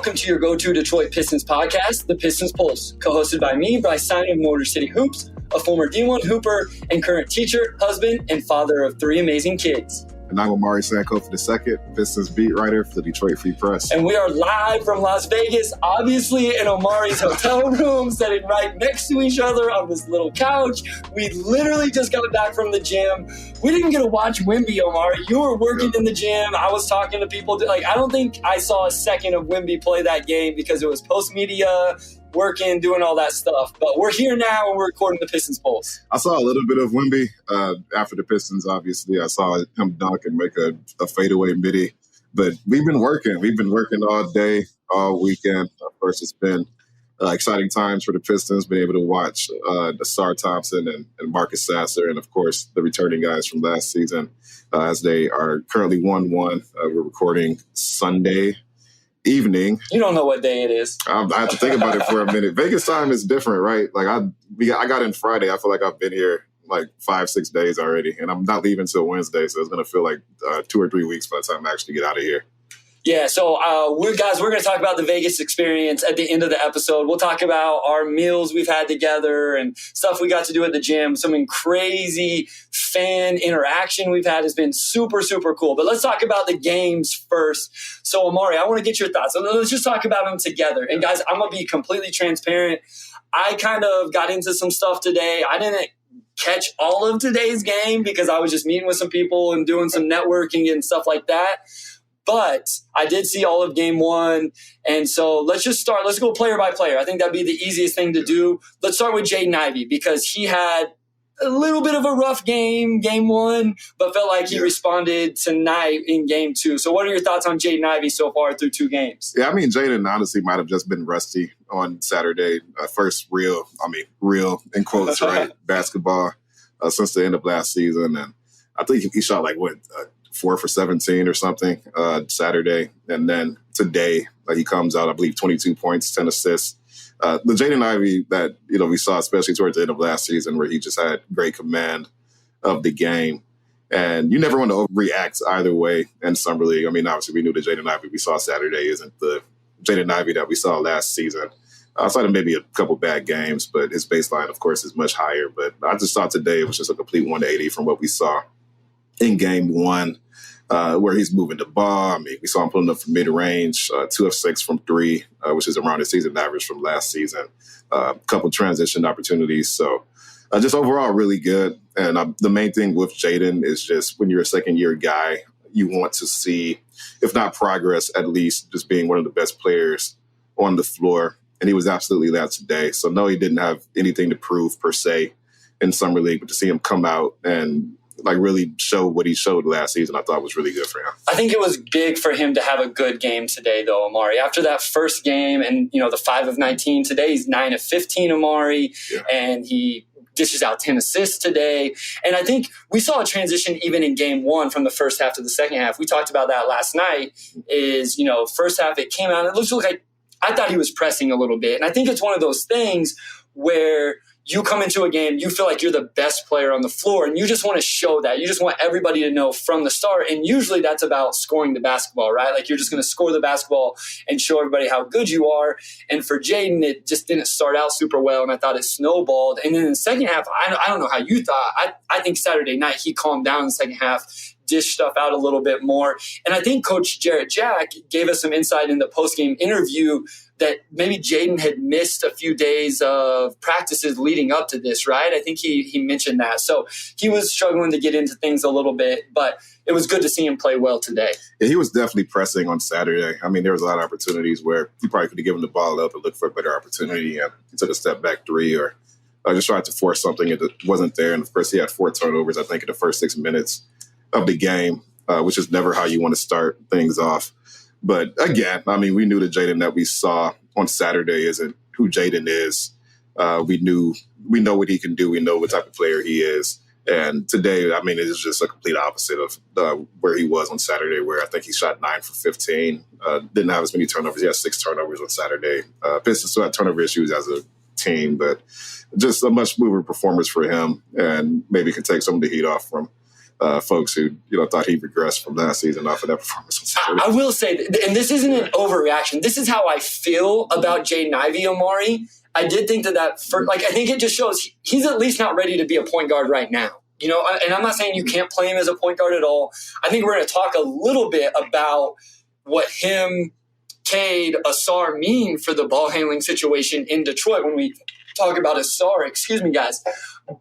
welcome to your go-to Detroit Pistons podcast, The Pistons Pulse, co-hosted by me, Bryce and Omari of Motor City Hoops, a former D1 hooper and current teacher, husband, and father of 3 amazing kids. And I'm Omari Sankofa II, Pistons beat writer for the Detroit Free Press. And we are live from Las Vegas, obviously in Omari's hotel room, sitting right next to each other on this little couch. We literally just got back from the gym. We didn't get to watch Wemby, Omari. You were working in the gym. I was talking to people. I don't think I saw a second of Wemby play that game because it was post-media, working, doing all that stuff. But we're here now and we're recording the Pistons Pulse. I saw a little bit of Wemby after the Pistons, obviously. I saw him dunk and make a fadeaway midi. But we've been working. We've been working all day, all weekend. Of course, it's been exciting times for the Pistons, being able to watch Sar Thompson and Marcus Sasser, and, of course, the returning guys from last season as they are currently 1-1. We're recording Sunday evening. You don't know what day it is. I have to think about it for a minute. Vegas time is different, right? Like I got in Friday. I feel like I've been here like 5-6 days already, and I'm not leaving until Wednesday, so it's going to feel like 2 or 3 weeks by the time I actually get out of here. Yeah, so we're going to talk about the Vegas experience at the end of the episode. We'll talk about our meals we've had together and stuff we got to do at the gym. Some crazy fan interaction we've had has been super, super cool. But let's talk about the games first. So, Omari, I want to get your thoughts. So let's just talk about them together. And, guys, I'm going to be completely transparent. I kind of got into some stuff today. I didn't catch all of today's game because I was just meeting with some people and doing some networking and stuff like that. But I did see all of game one. And so let's just start. Let's go player by player. I think that'd be the easiest thing to do. Let's start with Jaden Ivey because he had a little bit of a rough game one, but felt like he responded tonight in game two. So what are your thoughts on Jaden Ivey so far through 2 games? Yeah, I mean, Jaden honestly might have just been rusty on Saturday. First real in quotes, right, basketball since the end of last season. And I think he shot 4 for 17 or something Saturday. And then today, he comes out, I believe, 22 points, 10 assists. The Jaden Ivey that, we saw, especially towards the end of last season, where he just had great command of the game. And you never want to overreact either way in Summer League. I mean, obviously, we knew the Jaden Ivey we saw Saturday isn't the Jaden Ivey that we saw last season. Outside of maybe a couple bad games, but his baseline, of course, is much higher. But I just thought today it was just a complete 180 from what we saw in game one. Where he's moving the ball. I mean, we saw him pulling up from mid-range, 2 of 6 from 3, which is around the season average from last season. A couple transition opportunities. So just overall really good. And the main thing with Jaden is just when you're a second-year guy, you want to see, if not progress, at least just being one of the best players on the floor. And he was absolutely that today. So no, he didn't have anything to prove per se in Summer League, but to see him come out and really show what he showed last season, I thought was really good for him. I think it was big for him to have a good game today, though, Omari. After that first game and, the 5 of 19, today he's 9 of 15, Omari, and he dishes out 10 assists today. And I think we saw a transition even in game one from the first half to the second half. We talked about that last night is, first half it came out, it looks like I thought he was pressing a little bit. And I think it's one of those things where you come into a game, you feel like you're the best player on the floor, and you just want to show that. You just want everybody to know from the start. And usually that's about scoring the basketball, right? Like you're just going to score the basketball and show everybody how good you are. And for Jaden, it just didn't start out super well, and I thought it snowballed. And then in the second half, I don't know how you thought. I think Saturday night he calmed down in the second half, dish stuff out a little bit more. And I think Coach Jarrett Jack gave us some insight in the post-game interview that maybe Jaden had missed a few days of practices leading up to this, right? I think he mentioned that. So he was struggling to get into things a little bit, but it was good to see him play well today. Yeah, he was definitely pressing on Saturday. I mean, there was a lot of opportunities where he probably could have given the ball up and looked for a better opportunity. And he took a step back 3 or just tried to force something that wasn't there. And, of course, he had 4 turnovers, I think, in the first 6 minutes of the game, which is never how you want to start things off. But again, I mean, we knew the Jaden that we saw on Saturday isn't who Jaden is. We know what he can do. We know what type of player he is. And today, I mean, it is just a complete opposite of where he was on Saturday, where I think he shot 9 for 15. Didn't have as many turnovers. He had 6 turnovers on Saturday. Pistons still had turnover issues as a team, but just a much smoother performance for him, and maybe can take some of the heat off from folks who thought he regressed from last season off of that performance. I will say, and this isn't an overreaction. This is how I feel about Jaden Ivey, Omari. I did think that I think it just shows he's at least not ready to be a point guard right now. And I'm not saying you can't play him as a point guard at all. I think we're going to talk a little bit about what him, Cade, Ausar mean for the ball handling situation in Detroit when we talk about Ausar. Excuse me, guys.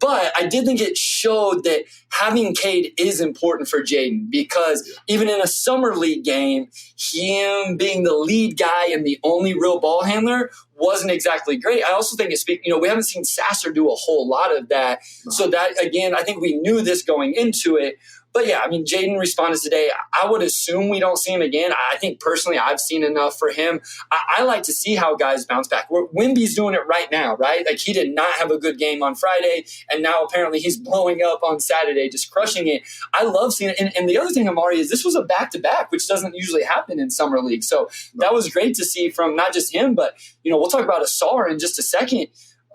But I did think it showed that having Cade is important for Jaden because even in a summer league game, him being the lead guy and the only real ball handler wasn't exactly great. I also think we haven't seen Sasser do a whole lot of that. No. So that, again, I think we knew this going into it. But yeah, Jaden responded today. I would assume we don't see him again. I think personally I've seen enough for him. I like to see how guys bounce back. Wemby's doing it right now, right? Like he did not have a good game on Friday, and now apparently he's blowing up on Saturday, just crushing it. I love seeing it. And the other thing, Omari, is this was a back-to-back, which doesn't usually happen in summer league. So that was great to see from not just him, but we'll talk about Ausar in just a second.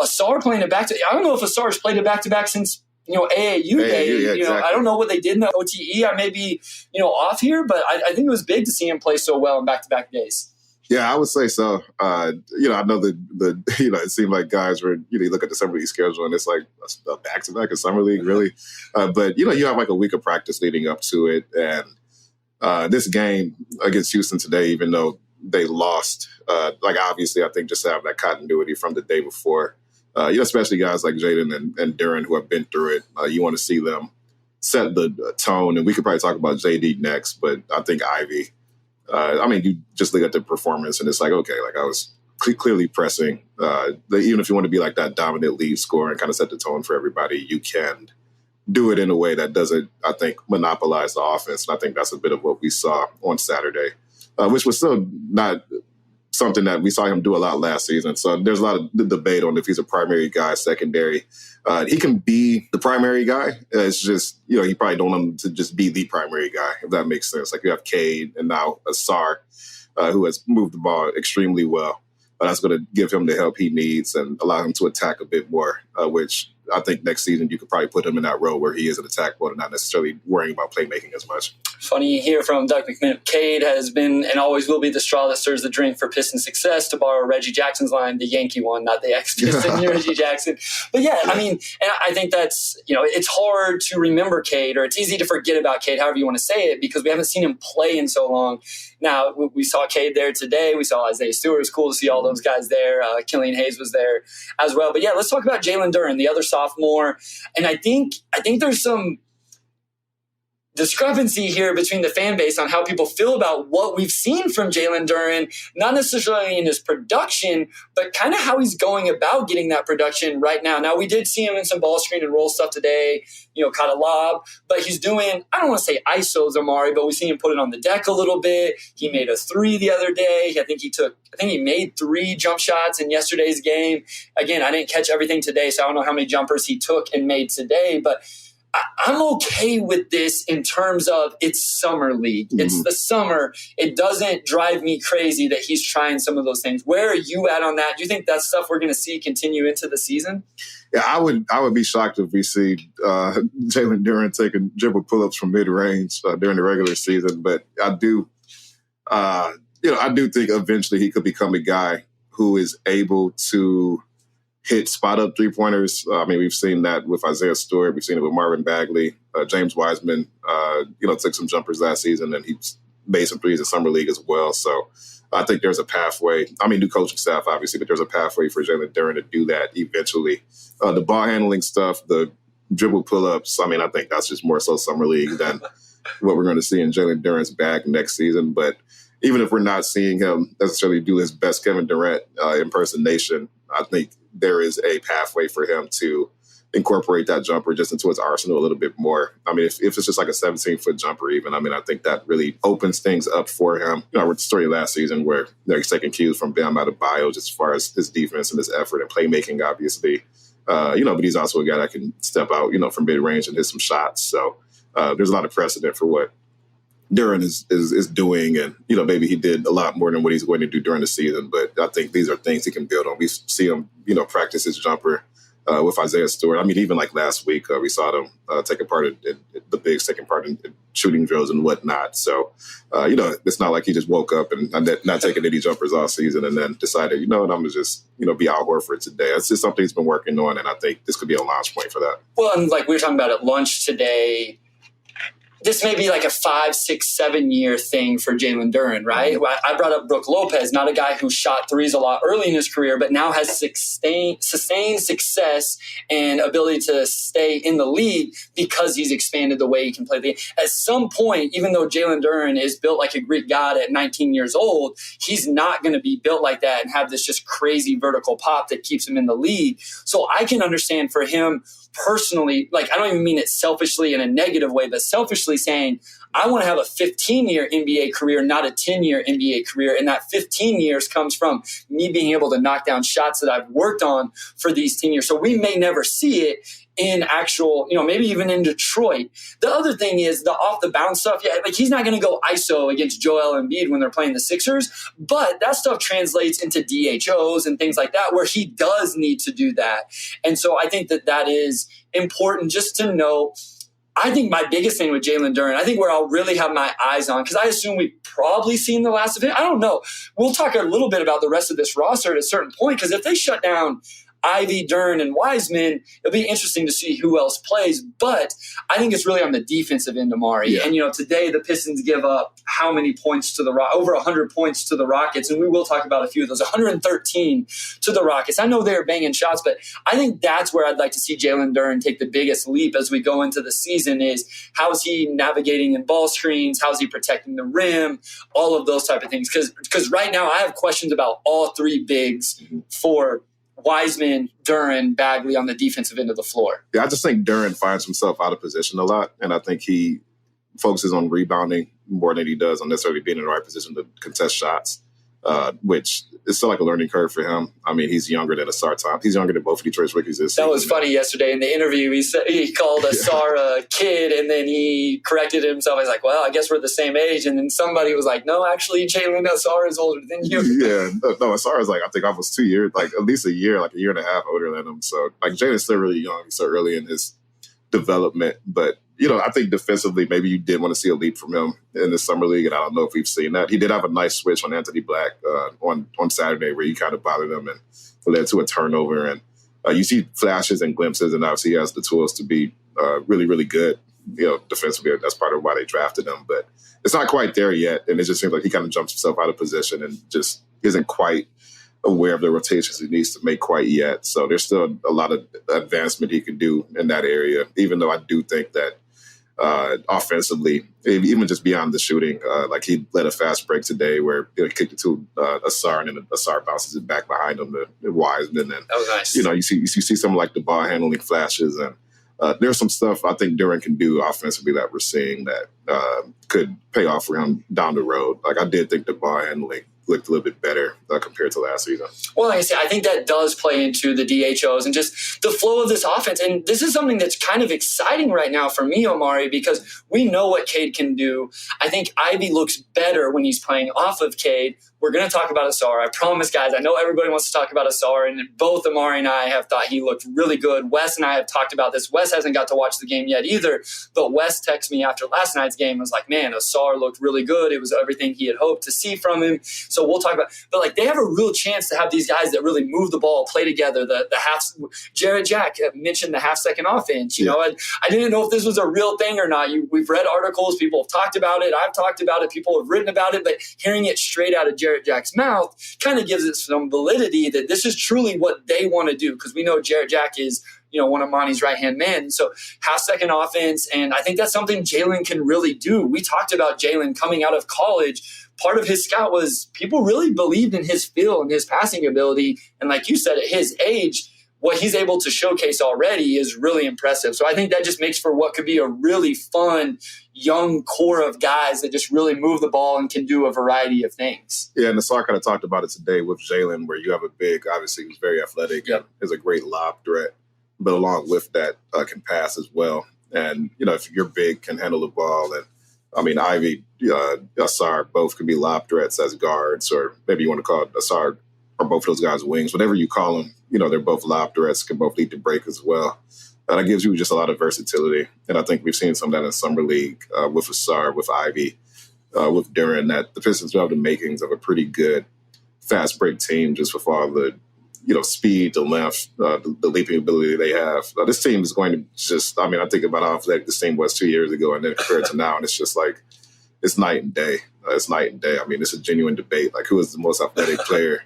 Ausar playing a back-to-back. I don't know if Ausar's played a back-to-back since AAU day. Yeah, exactly. I don't know what they did in the OTE. I may be, off here, but I think it was big to see him play so well in back-to-back days. Yeah, I would say so. I know the it seemed like guys were, you look at the summer league schedule and it's like a back-to-back in summer league, really. But, you have like a week of practice leading up to it. And this game against Houston today, even though they lost, obviously I think just having that continuity from the day before, especially guys like Jaden and Duren who have been through it, you want to see them set the tone. And we could probably talk about JD next, but I think Ivy, you just look at the performance and it's like, okay, I was clearly pressing. Even if you want to be like that dominant lead scorer and kind of set the tone for everybody, you can do it in a way that doesn't, I think, monopolize the offense. And I think that's a bit of what we saw on Saturday, which was still not something that we saw him do a lot last season. So there's a lot of debate on if he's a primary guy, secondary. He can be the primary guy. It's just, you probably don't want him to just be the primary guy, if that makes sense. Like you have Cade and now Ausar, who has moved the ball extremely well. That's going to give him the help he needs and allow him to attack a bit more, which I think next season you could probably put him in that role where he is an attack mode and not necessarily worrying about playmaking as much. Funny you hear from Doug McMahon. Cade has been and always will be the straw that stirs the drink for Piston success, to borrow Reggie Jackson's line, the Yankee one, not the ex-Piston Reggie Jackson. But yeah, and I think that's, it's hard to remember Cade, or it's easy to forget about Cade, however you want to say it, because we haven't seen him play in so long. Now, we saw Cade there today. We saw Isaiah Stewart. It was cool to see all those guys there. Killian Hayes was there as well. But yeah, let's talk about Jalen Duren, the other sophomore. And I think there's some discrepancy here between the fan base on how people feel about what we've seen from Jalen Duren, not necessarily in his production, but kind of how he's going about getting that production right now. Now, we did see him in some ball screen and roll stuff today, caught a lob, but he's doing, I don't want to say ISOs, Omari, but we've seen him put it on the deck a little bit. He made a 3 the other day. I think he made 3 jump shots in yesterday's game. Again, I didn't catch everything today, so I don't know how many jumpers he took and made today, but I'm okay with this in terms of it's summer league. Mm-hmm. It's the summer. It doesn't drive me crazy that he's trying some of those things. Where are you at on that? Do you think that's stuff we're going to see continue into the season? Yeah, I would be shocked if we see Jalen Duren taking dribble pull-ups from mid-range during the regular season. But I do think eventually he could become a guy who is able to hit spot-up three-pointers. We've seen that with Isaiah Stewart. We've seen it with Marvin Bagley. James Wiseman, took some jumpers last season, and he made some threes in Summer League as well. So I think there's a pathway. New coaching staff, obviously, but there's a pathway for Jalen Duren to do that eventually. The ball handling stuff, the dribble pull-ups, I think that's just more so Summer League than what we're going to see in Jalen Duren's bag next season. But even if we're not seeing him necessarily do his best Kevin Durant impersonation, I think there is a pathway for him to incorporate that jumper just into his arsenal a little bit more. If it's just like a 17-foot jumper even, I think that really opens things up for him. I read the story last season where he's taking cues from Bam Adebayo just as far as his defense and his effort and playmaking, obviously. But he's also a guy that can step out, from mid-range and hit some shots. So there's a lot of precedent for what Duren is doing, and maybe he did a lot more than what he's going to do during the season. But I think these are things he can build on. We see him, practice his jumper with Isaiah Stewart. I mean, even like last week, we saw them taking part in the bigs, taking part in shooting drills and whatnot. So, it's not like he just woke up and not taking any jumpers all season and then decided, you know what, I'm going to just, be Al Horford today. It's just something he's been working on, and I think this could be a launch point for that. Well, and like we were talking about at lunch today, this may be like a 5, 6, 7 year thing for Jalen Duren, right? I brought up Brook Lopez, not a guy who shot threes a lot early in his career, but now has sustained success and ability to stay in the league because he's expanded the way he can play the game. At some point, even though Jalen Duren is built like a Greek god at 19 years old, he's not going to be built like that and have this just crazy vertical pop that keeps him in the league. So I can understand for him personally, like I don't even mean it selfishly in a negative way, but selfishly saying, I want to have a 15-year NBA career, not a 10-year NBA career. And that 15 years comes from me being able to knock down shots that I've worked on for these 10 years. So we may never see it in actual, maybe even in Detroit. The other thing is the off the bounce stuff. Yeah, like he's not going to go ISO against Joel Embiid when they're playing the Sixers, but that stuff translates into DHOs and things like that where he does need to do that. And so I think that is important just to know. I think my biggest thing with Jalen Duren, I think where I'll really have my eyes on, because I assume we've probably seen the last of it. I don't know. We'll talk a little bit about the rest of this roster at a certain point, because if they shut down Ivy, Duren, and Wiseman, it'll be interesting to see who else plays. But I think it's really on the defensive end, Omari. Yeah. And, today the Pistons give up how many points to the over 100 points to the Rockets. And we will talk about a few of those, 113 to the Rockets. I know they're banging shots, but I think that's where I'd like to see Jalen Duren take the biggest leap as we go into the season is how is he navigating in ball screens? How is he protecting the rim? All of those type of things. Because right now I have questions about all three bigs for Wiseman, Duren, Bagley on the defensive end of the floor. Yeah, I just think Duren finds himself out of position a lot, and I think he focuses on rebounding more than he does on necessarily being in the right position to contest shots, which is still like a learning curve for him. I mean, he's younger than Asar Thompson. He's younger than both of Detroit's rookies this season. That was funny yesterday in the interview. He said he called Asar a kid, and then he corrected himself. He's like, well, I guess we're the same age. And then somebody was like, no, actually, Jalen Asar is older than you. Yeah, no, Asar is like, I think almost 2 years, like at least a year and a half older than him. So, like, Jalen's still really young. He's so early in his development. But, I think defensively, maybe you did want to see a leap from him in the summer league, and I don't know if we've seen that. He did have a nice switch on Anthony Black on Saturday where he kind of bothered him and led to a turnover. And you see flashes and glimpses, and obviously he has the tools to be really, really good, defensively. That's part of why they drafted him. But it's not quite there yet, and it just seems like he kind of jumps himself out of position and just isn't quite aware of the rotations he needs to make quite yet. So there's still a lot of advancement he can do in that area, even though I do think that offensively, even just beyond the shooting, like he led a fast break today where he kicked it to Asar, and then Asar bounces it back behind him to Wiseman. And then, that was nice. You see some like the ball handling flashes, and there's some stuff I think Duren can do offensively that we're seeing that could pay off for him down the road. Like I did think the ball handling looked a little bit better compared to last season. Well, like I said, I think that does play into the DHOs and just the flow of this offense. And this is something that's kind of exciting right now for me, Omari, because we know what Cade can do. I think Ivy looks better when he's playing off of Cade. We're going to talk about Asar. I promise, guys. I know everybody wants to talk about Asar, and both Omari and I have thought he looked really good. Wes and I have talked about this. Wes hasn't got to watch the game yet either, but Wes texted me after last night's game and was like, man, Asar looked really good. It was everything he had hoped to see from him. So we'll talk about, but like they have a real chance to have these guys that really move the ball, play together. The half, Jared Jack mentioned the half-second offense. I didn't know if this was a real thing or not. We've read articles. People have talked about it. I've talked about it. People have written about it, but hearing it straight out of Jared Jack's mouth kind of gives it some validity that this is truly what they want to do, because we know Jared Jack is one of Monty's right-hand men. So half-second offense, and I think that's something Jalen can really do. We talked about Jalen coming out of college. Part of his scout was people really believed in his feel and his passing ability, and like you said, at his age, what he's able to showcase already is really impressive. So I think that just makes for what could be a really fun young core of guys that just really move the ball and can do a variety of things. Yeah, and Asar kind of talked about it today with Jalen, where you have a big, obviously who's very athletic, and is a great lob threat, but along with that can pass as well. And, if you're big, can handle the ball. And, I mean, Ivy, Asar both could be lob threats as guards, or maybe you want to call it Asar are both of those guys wings. Whatever you call them, they're both lob threats, can both lead to break as well. That gives you just a lot of versatility. And I think we've seen some of that in Summer League with Asar, with Ivy, with Duran, that the Pistons do have the makings of a pretty good fast break team just with all the, speed, the length, the leaping ability they have. This team is going to just, I think about how athletic this team was 2 years ago and then compared to now, and it's just like, it's night and day. It's night and day. It's a genuine debate. Like, who is the most athletic player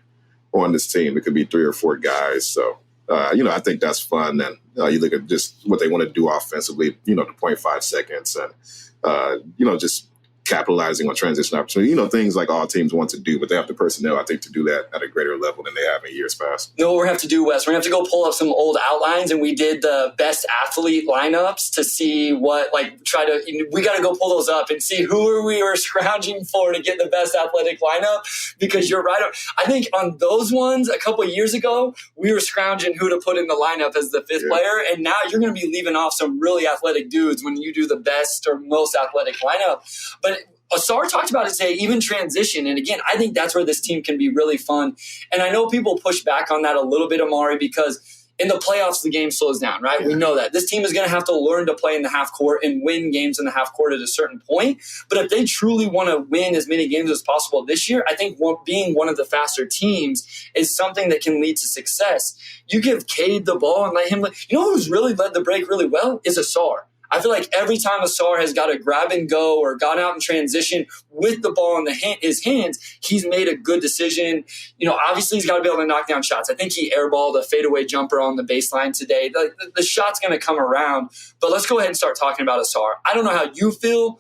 on this team? It could be 3 or 4 guys. So, I think that's fun. And you look at just what they want to do offensively, the 0.5 seconds and, just capitalizing on transition opportunity, things like all teams want to do, but they have the personnel, I think, to do that at a greater level than they have in years past. You know what we're going to have to do, Wes? We're going to have to go pull up some old outlines, and we did the best athlete lineups to see what, we got to go pull those up and see who we were scrounging for to get the best athletic lineup, because you're right. I think on those ones a couple of years ago, we were scrounging who to put in the lineup as the fifth player, and now you're going to be leaving off some really athletic dudes when you do the best or most athletic lineup. But Asar talked about it today, even transition. And again, I think that's where this team can be really fun. And I know people push back on that a little bit, Omari, because in the playoffs, the game slows down, right? Yeah. We know that. This team is going to have to learn to play in the half court and win games in the half court at a certain point. But if they truly want to win as many games as possible this year, I think being one of the faster teams is something that can lead to success. You give Cade the ball and let him – who's really led the break really well is Asar. I feel like every time Asar has got a grab and go or gone out in transition with the ball in his hands, he's made a good decision. Obviously he's got to be able to knock down shots. I think he airballed a fadeaway jumper on the baseline today. The shot's going to come around, but let's go ahead and start talking about Asar. I don't know how you feel.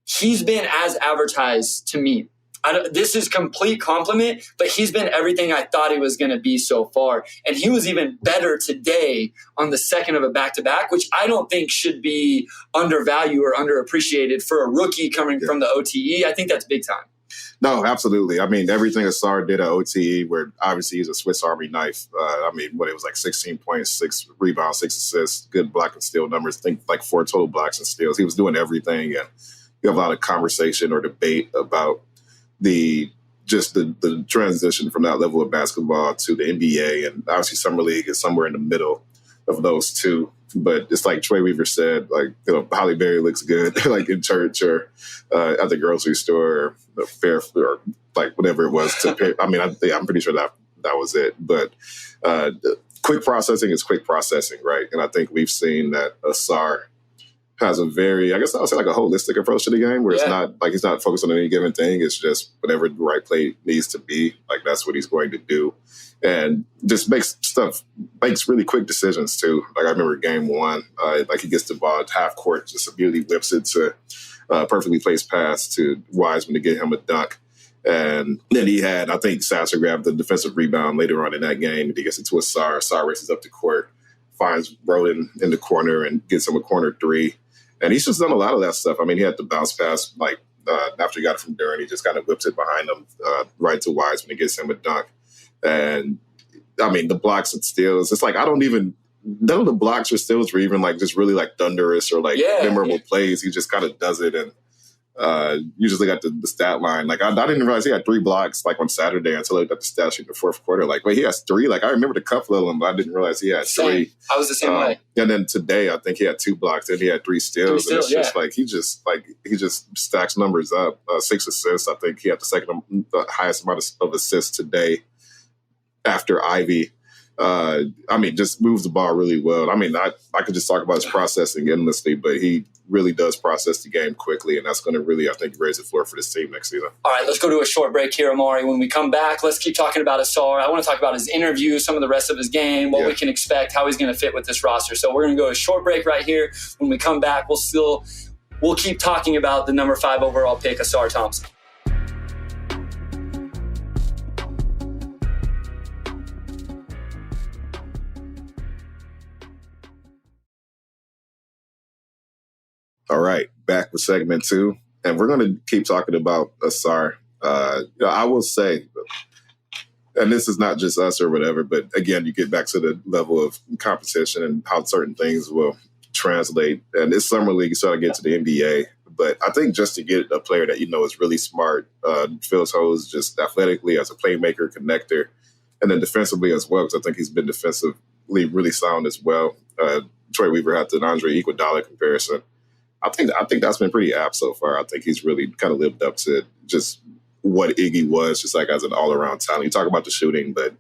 He's been as advertised to me. This is complete compliment, but he's been everything I thought he was going to be so far. And he was even better today on the second of a back-to-back, which I don't think should be undervalued or underappreciated for a rookie coming from the OTE. I think that's big time. No, absolutely. Everything Asar did at OTE, where obviously he's a Swiss Army knife. It was like 16 points, 6 rebounds, 6 assists, good block and steal numbers. I think like 4 total blocks and steals. He was doing everything. And you have a lot of conversation or debate about the transition from that level of basketball to the NBA, and obviously Summer League is somewhere in the middle of those two. But it's like Troy Weaver said, Holly Berry looks good, like in church or at the grocery store or fair or like whatever it was. I'm pretty sure that was it. But quick processing is quick processing, right? And I think we've seen that Asar has a very, I guess I would say, like a holistic approach to the game, where it's not like he's not focused on any given thing. It's just whatever the right play needs to be. Like, that's what he's going to do. And just makes really quick decisions too. Like, I remember game 1, he gets the ball at half court, just immediately whips it to perfectly placed pass to Wiseman to get him a dunk. And then I think Sasser grabbed the defensive rebound later on in that game, and he gets it to Asar. Asar races up the court, finds Roden in the corner and gets him a corner 3. And he's just done a lot of that stuff. He had the bounce pass, after he got it from Duran, he just kind of whips it behind him right to Wiseman and gets him a dunk. And, the blocks and steals, it's like none of the blocks or steals were even, just really, thunderous or, memorable plays. He just kind of does it. And you just look at the stat line. I didn't realize he had 3 blocks, on Saturday until I looked at the stat sheet in the fourth quarter. Wait, he has 3? I remembered a couple of them, but I didn't realize he had 3. I was the same way. And then today, I think he had 2 blocks and he had 3 steals. And it's just he just stacks numbers up. 6 assists. I think he had the highest amount of assists today after Ivy. Just moves the ball really well. I could just talk about his processing endlessly, but he really does process the game quickly, and that's going to really, I think, raise the floor for this team next season. All right, let's go to a short break here, Omari. When we come back, let's keep talking about Asar. I want to talk about his interview, some of the rest of his game, what we can expect, how he's going to fit with this roster. So we're going to go to a short break right here. When we come back, we'll keep talking about the number 5 overall pick, Asar Thompson. All right, back with segment 2, and we're going to keep talking about Asar. I will say, and this is not just us or whatever, but again, you get back to the level of competition and how certain things will translate. And this summer league, you sort of get to the NBA, but I think just to get a player that is really smart, fills holes just athletically as a playmaker, connector, And then defensively as well, because I think he's been defensively really sound as well. Troy Weaver had the Andre Iguodala comparison. I think that's been pretty apt so far. I think he's really kind of lived up to just what Iggy was, just like as an all-around talent. You talk about the shooting, but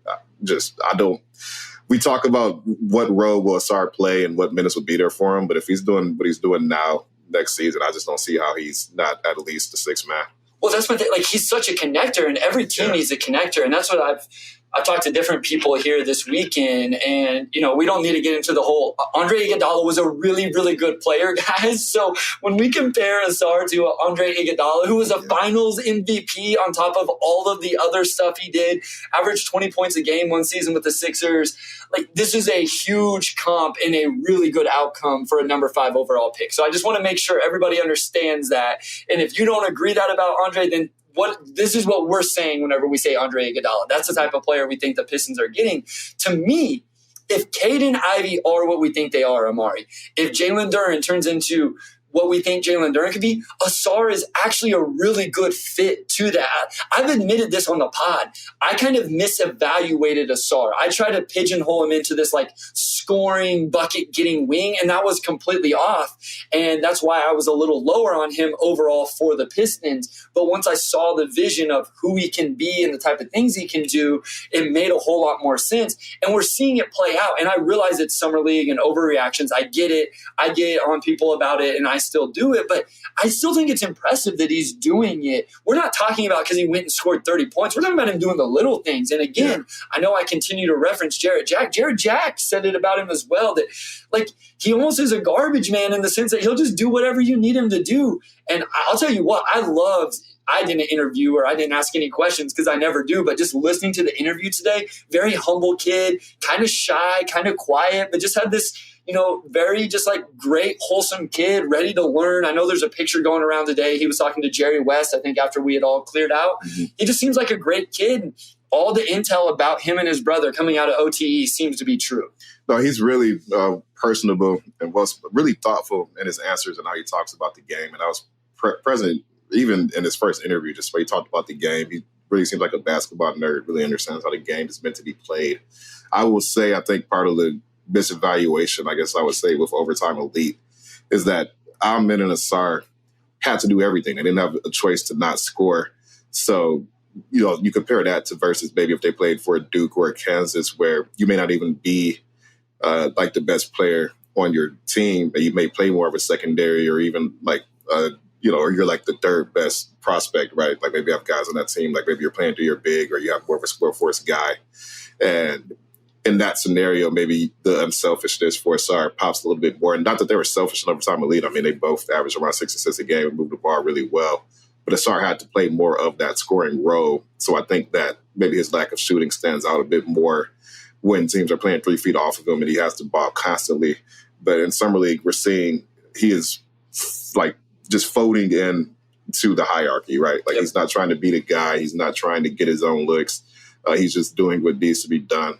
we talk about what role will Asar play and what minutes will be there for him, but if he's doing what he's doing now next season, I just don't see how he's not at least the sixth man. Well, that's my thing. Like, he's such a connector, and every team needs a connector, and that's what I've talked to different people here this weekend, and, we don't need to get into the whole Andre Iguodala was a really, really good player, guys. So when we compare Asar to Andre Iguodala, who was a finals MVP on top of all of the other stuff he did, averaged 20 points a game one season with the Sixers, like, this is a huge comp and a really good outcome for a number 5 overall pick. So I just want to make sure everybody understands that. And if you don't agree that about Andre, then this is what we're saying whenever we say Andre Iguodala. That's the type of player we think the Pistons are getting. To me, if Cade and Ivy are what we think they are, Omari, if Jalen Duren turns into what we think Jalen Duren could be, Asar is actually a really good fit to that. I've admitted this on the pod. I kind of misevaluated Asar. I tried to pigeonhole him into this like scoring, bucket getting wing, and that was completely off. And that's why I was a little lower on him overall for the Pistons. But once I saw the vision of who he can be and the type of things he can do, it made a whole lot more sense. And we're seeing it play out. And I realize it's Summer League and overreactions. I get it. I get on people about it, and I still do it, but I still think it's impressive that he's doing it. We're not talking about because he went and scored 30 points. We're talking about him doing the little things. And again, I know I continue to reference Jarrett Jack. Jarrett Jack said it about him as well, that like he almost is a garbage man in the sense that he'll just do whatever you need him to do. And I'll tell you what, I didn't interview or I didn't ask any questions because I never do, but just listening to the interview today, very humble kid, kind of shy, kind of quiet, but just had this, very just like great, wholesome kid, ready to learn. I know there's a picture going around today. He was talking to Jerry West, I think, after we had all cleared out. Mm-hmm. He just seems like a great kid. All the intel about him and his brother coming out of OTE seems to be true. No, he's really personable and was really thoughtful in his answers and how he talks about the game. And I was present even in his first interview, just where he talked about the game. He really seems like a basketball nerd, really understands how the game is meant to be played. I will say, I think part of the misevaluation, I guess I would say, with Overtime Elite is that Ahmed and Asar had to do everything. They didn't have a choice to not score. So, you compare that to versus maybe if they played for a Duke or a Kansas where you may not even be like the best player on your team, and you may play more of a secondary or even like, or you're like the third best prospect, right? Like maybe you have guys on that team, like maybe you're playing through your big or you have more of a score force guy. And in that scenario, maybe the unselfishness for Asar pops a little bit more. And not that they were selfish in Overtime Elite. I mean, they both averaged around 6 assists a game and moved the ball really well. But Asar had to play more of that scoring role. So I think that maybe his lack of shooting stands out a bit more when teams are playing 3 feet off of him and he has to ball constantly. But in Summer League, we're seeing he is like just folding in to the hierarchy, right? Like he's not trying to be the guy. He's not trying to get his own looks. He's just doing what needs to be done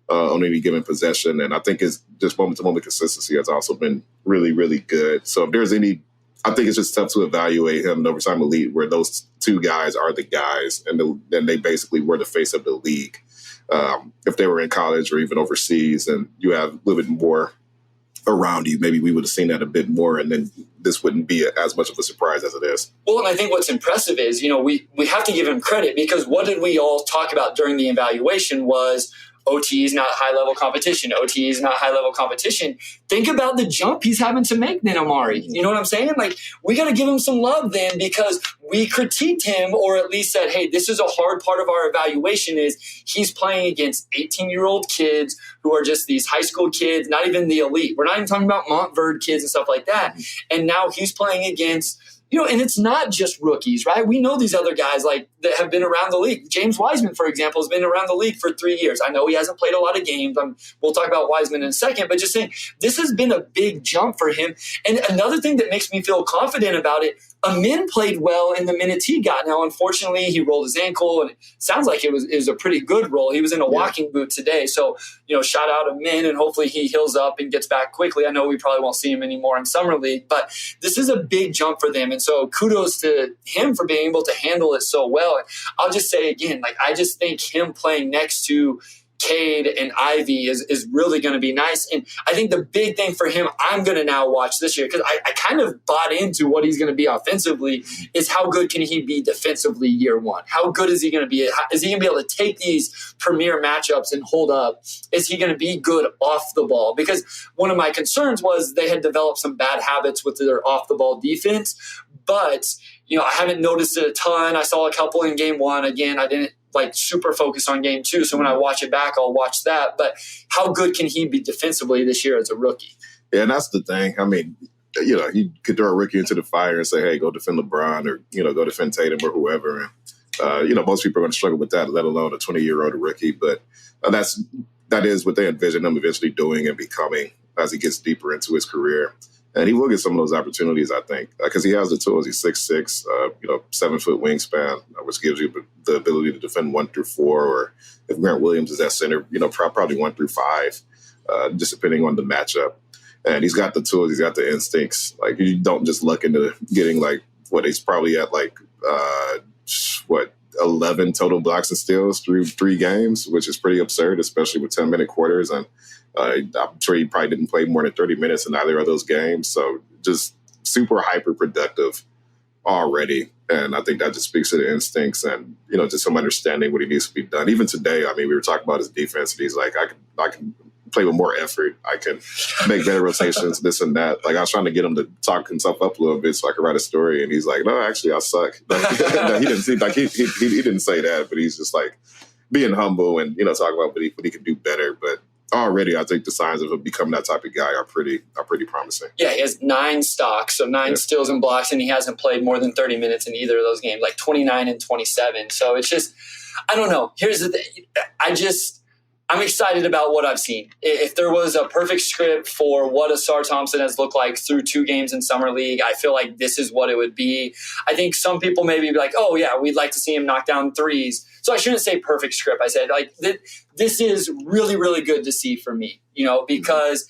on any given possession. And I think his just moment-to-moment consistency has also been really, really good. So if there's any, I think it's just tough to evaluate him in Overtime Elite where those two guys are the guys and they basically were the face of the league. If they were in college or even overseas and you have a little bit more around you, maybe we would have seen that a bit more, and then this wouldn't be as much of a surprise as it is. Well, and I think what's impressive is, we have to give him credit because what did we all talk about during the evaluation was OT is not high-level competition. OT is not high-level competition. Think about the jump he's having to make then, Omari. You know what I'm saying? Like, we got to give him some love then because we critiqued him or at least said, hey, this is a hard part of our evaluation is he's playing against 18-year-old kids who are just these high school kids, not even the elite. We're not even talking about Montverde kids and stuff like that. And now he's playing against and it's not just rookies, right? We know these other guys like that have been around the league. James Wiseman, for example, has been around the league for 3 years. I know he hasn't played a lot of games. We'll talk about Wiseman in a second, but just saying this has been a big jump for him. And another thing that makes me feel confident about it, Amin played well in the minutes he got. Now, unfortunately, he rolled his ankle, and it sounds like it was a pretty good roll. He was in a walking boot today. So, shout out Amin, and hopefully he heals up and gets back quickly. I know we probably won't see him anymore in Summer League, but this is a big jump for them. And so kudos to him for being able to handle it so well. And I'll just say again, I just think him playing next to Cade and Ivy is really going to be nice. And I think the big thing for him, I'm going to now watch this year, because I kind of bought into what he's going to be offensively, is how good can he be defensively year one? How good is he going to be? Is he going to be able to take these premier matchups and hold up? Is he going to be good off the ball? Because one of my concerns was they had developed some bad habits with their off the ball defense, but I haven't noticed it a ton. I saw a couple in game one. Again, I didn't super focused on game two. So when I watch it back, I'll watch that. But how good can he be defensively this year as a rookie? Yeah, and that's the thing. I mean, you could throw a rookie into the fire and say, hey, go defend LeBron or, go defend Tatum or whoever. And, most people are going to struggle with that, let alone a 20-year-old rookie. But that is what they envision him eventually doing and becoming as he gets deeper into his career. And he will get some of those opportunities, I think, because he has the tools. He's 6'6", 7-foot wingspan, which gives you the ability to defend 1 through 4, or if Grant Williams is at center, probably 1 through 5, just depending on the matchup. And he's got the tools. He's got the instincts. You don't just look into getting he's probably at 11 total blocks and steals through 3 games, which is pretty absurd, especially with 10-minute quarters. And I'm sure he probably didn't play more than 30 minutes in either of those games. So just super hyper productive already. And I think that just speaks to the instincts and, just some understanding what he needs to be done. Even today, I mean, we were talking about his defense, and he's like, I can play with more effort. I can make better rotations, this and that. I was trying to get him to talk himself up a little bit so I could write a story. And he's like, no, actually, I suck. No, he didn't seem like he didn't say that, but he's just being humble and, talking about what he could do better. But already, I think the signs of him becoming that type of guy are pretty promising. Yeah, he has 9 stocks, so 9 steals and blocks, and he hasn't played more than 30 minutes in either of those games, 29 and 27. So it's just, I don't know. Here's the thing. I'm excited about what I've seen. If there was a perfect script for what Asar Thompson has looked like through 2 games in Summer League, I feel like this is what it would be. I think some people maybe be like, oh, yeah, we'd like to see him knock down threes. So I shouldn't say perfect script. I said, this is really, really good to see for me, because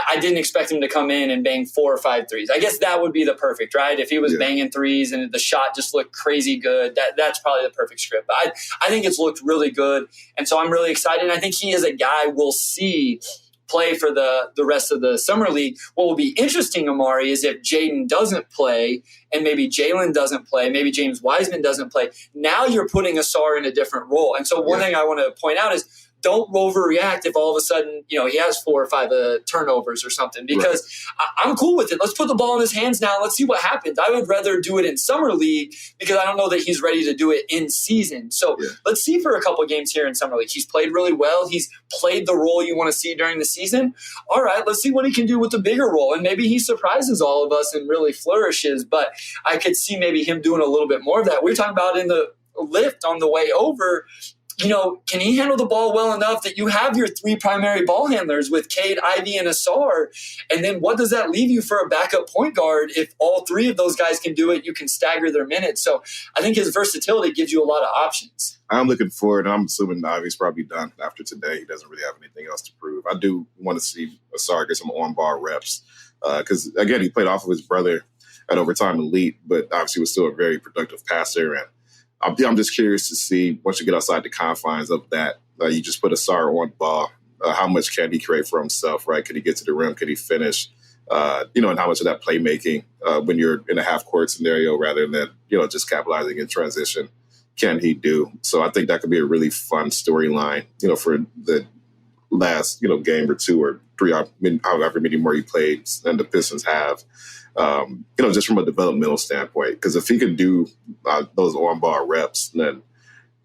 I didn't expect him to come in and bang 4 or 5 threes. I guess that would be the perfect, right? If he was banging threes and the shot just looked crazy good, that's probably the perfect script. But I think it's looked really good. And so I'm really excited. And I think he is a guy we'll see play for the rest of the Summer League. What will be interesting, Omari, is if Jaden doesn't play and maybe Jalen doesn't play, maybe James Wiseman doesn't play. Now you're putting Asar in a different role. And so one thing I want to point out is, don't overreact if all of a sudden, he has 4 or 5 turnovers or something, because I'm cool with it. Let's put the ball in his hands now. Let's see what happens. I would rather do it in Summer League because I don't know that he's ready to do it in season. So let's see for a couple games here in Summer League. He's played really well. He's played the role you want to see during the season. All right, let's see what he can do with the bigger role. And maybe he surprises all of us and really flourishes. But I could see maybe him doing a little bit more of that. We were talking about in the lift on the way over, can he handle the ball well enough that you have your 3 primary ball handlers with Cade, Ivy, and Asar? And then what does that leave you for a backup point guard? If all 3 of those guys can do it, you can stagger their minutes. So I think his versatility gives you a lot of options. I'm looking forward. I'm assuming Ivy's probably done after today. He doesn't really have anything else to prove. I do want to see Asar get some on-ball reps because, again, he played off of his brother at Overtime Elite, but obviously was still a very productive passer. And I'm just curious to see, once you get outside the confines of that, you just put Asar on ball, how much can he create for himself, right? Can he get to the rim? Can he finish? And how much of that playmaking when you're in a half-court scenario rather than, just capitalizing in transition, can he do? So I think that could be a really fun storyline, for the last, game or 2 or 3, however many more he played and the Pistons have. Just from a developmental standpoint, because if he could do those on-ball reps, then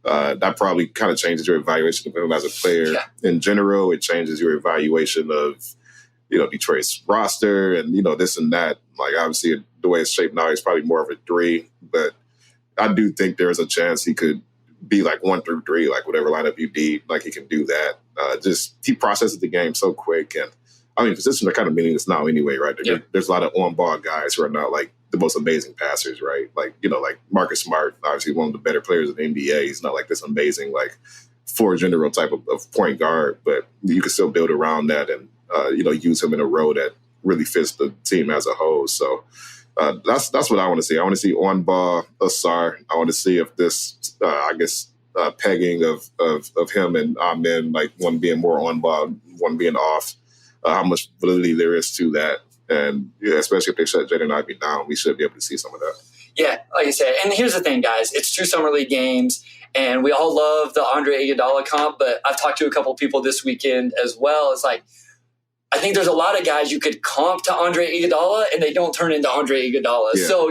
that probably kind of changes your evaluation of him as a player in general. It changes your evaluation of, Detroit's roster and, this and that. Obviously, the way it's shaped now, he's probably more of a 3, but I do think there's a chance he could be 1 through 3, whatever lineup you need, he can do that. He processes the game so quick, and positions are kind of meaningless now anyway, right? There's a lot of on-ball guys who are not the most amazing passers, right? Like, like Marcus Smart, obviously one of the better players in the NBA. He's not like this amazing, like, floor general type of point guard, but you can still build around that and, use him in a role that really fits the team as a whole. So that's what I want to see. I want to see on ball Asar. I want to see if this, pegging of him and Amen, like one being more on ball, one being off, how much validity there is to that. And especially if they shut Jaden Ivey down, we should be able to see some of that. Yeah, like I said, and here's the thing, guys. It's 2 summer league games, and we all love the Andre Iguodala comp, but I've talked to a couple people this weekend as well. It's like, I think there's a lot of guys you could comp to Andre Iguodala, and they don't turn into Andre Iguodala. Yeah. So,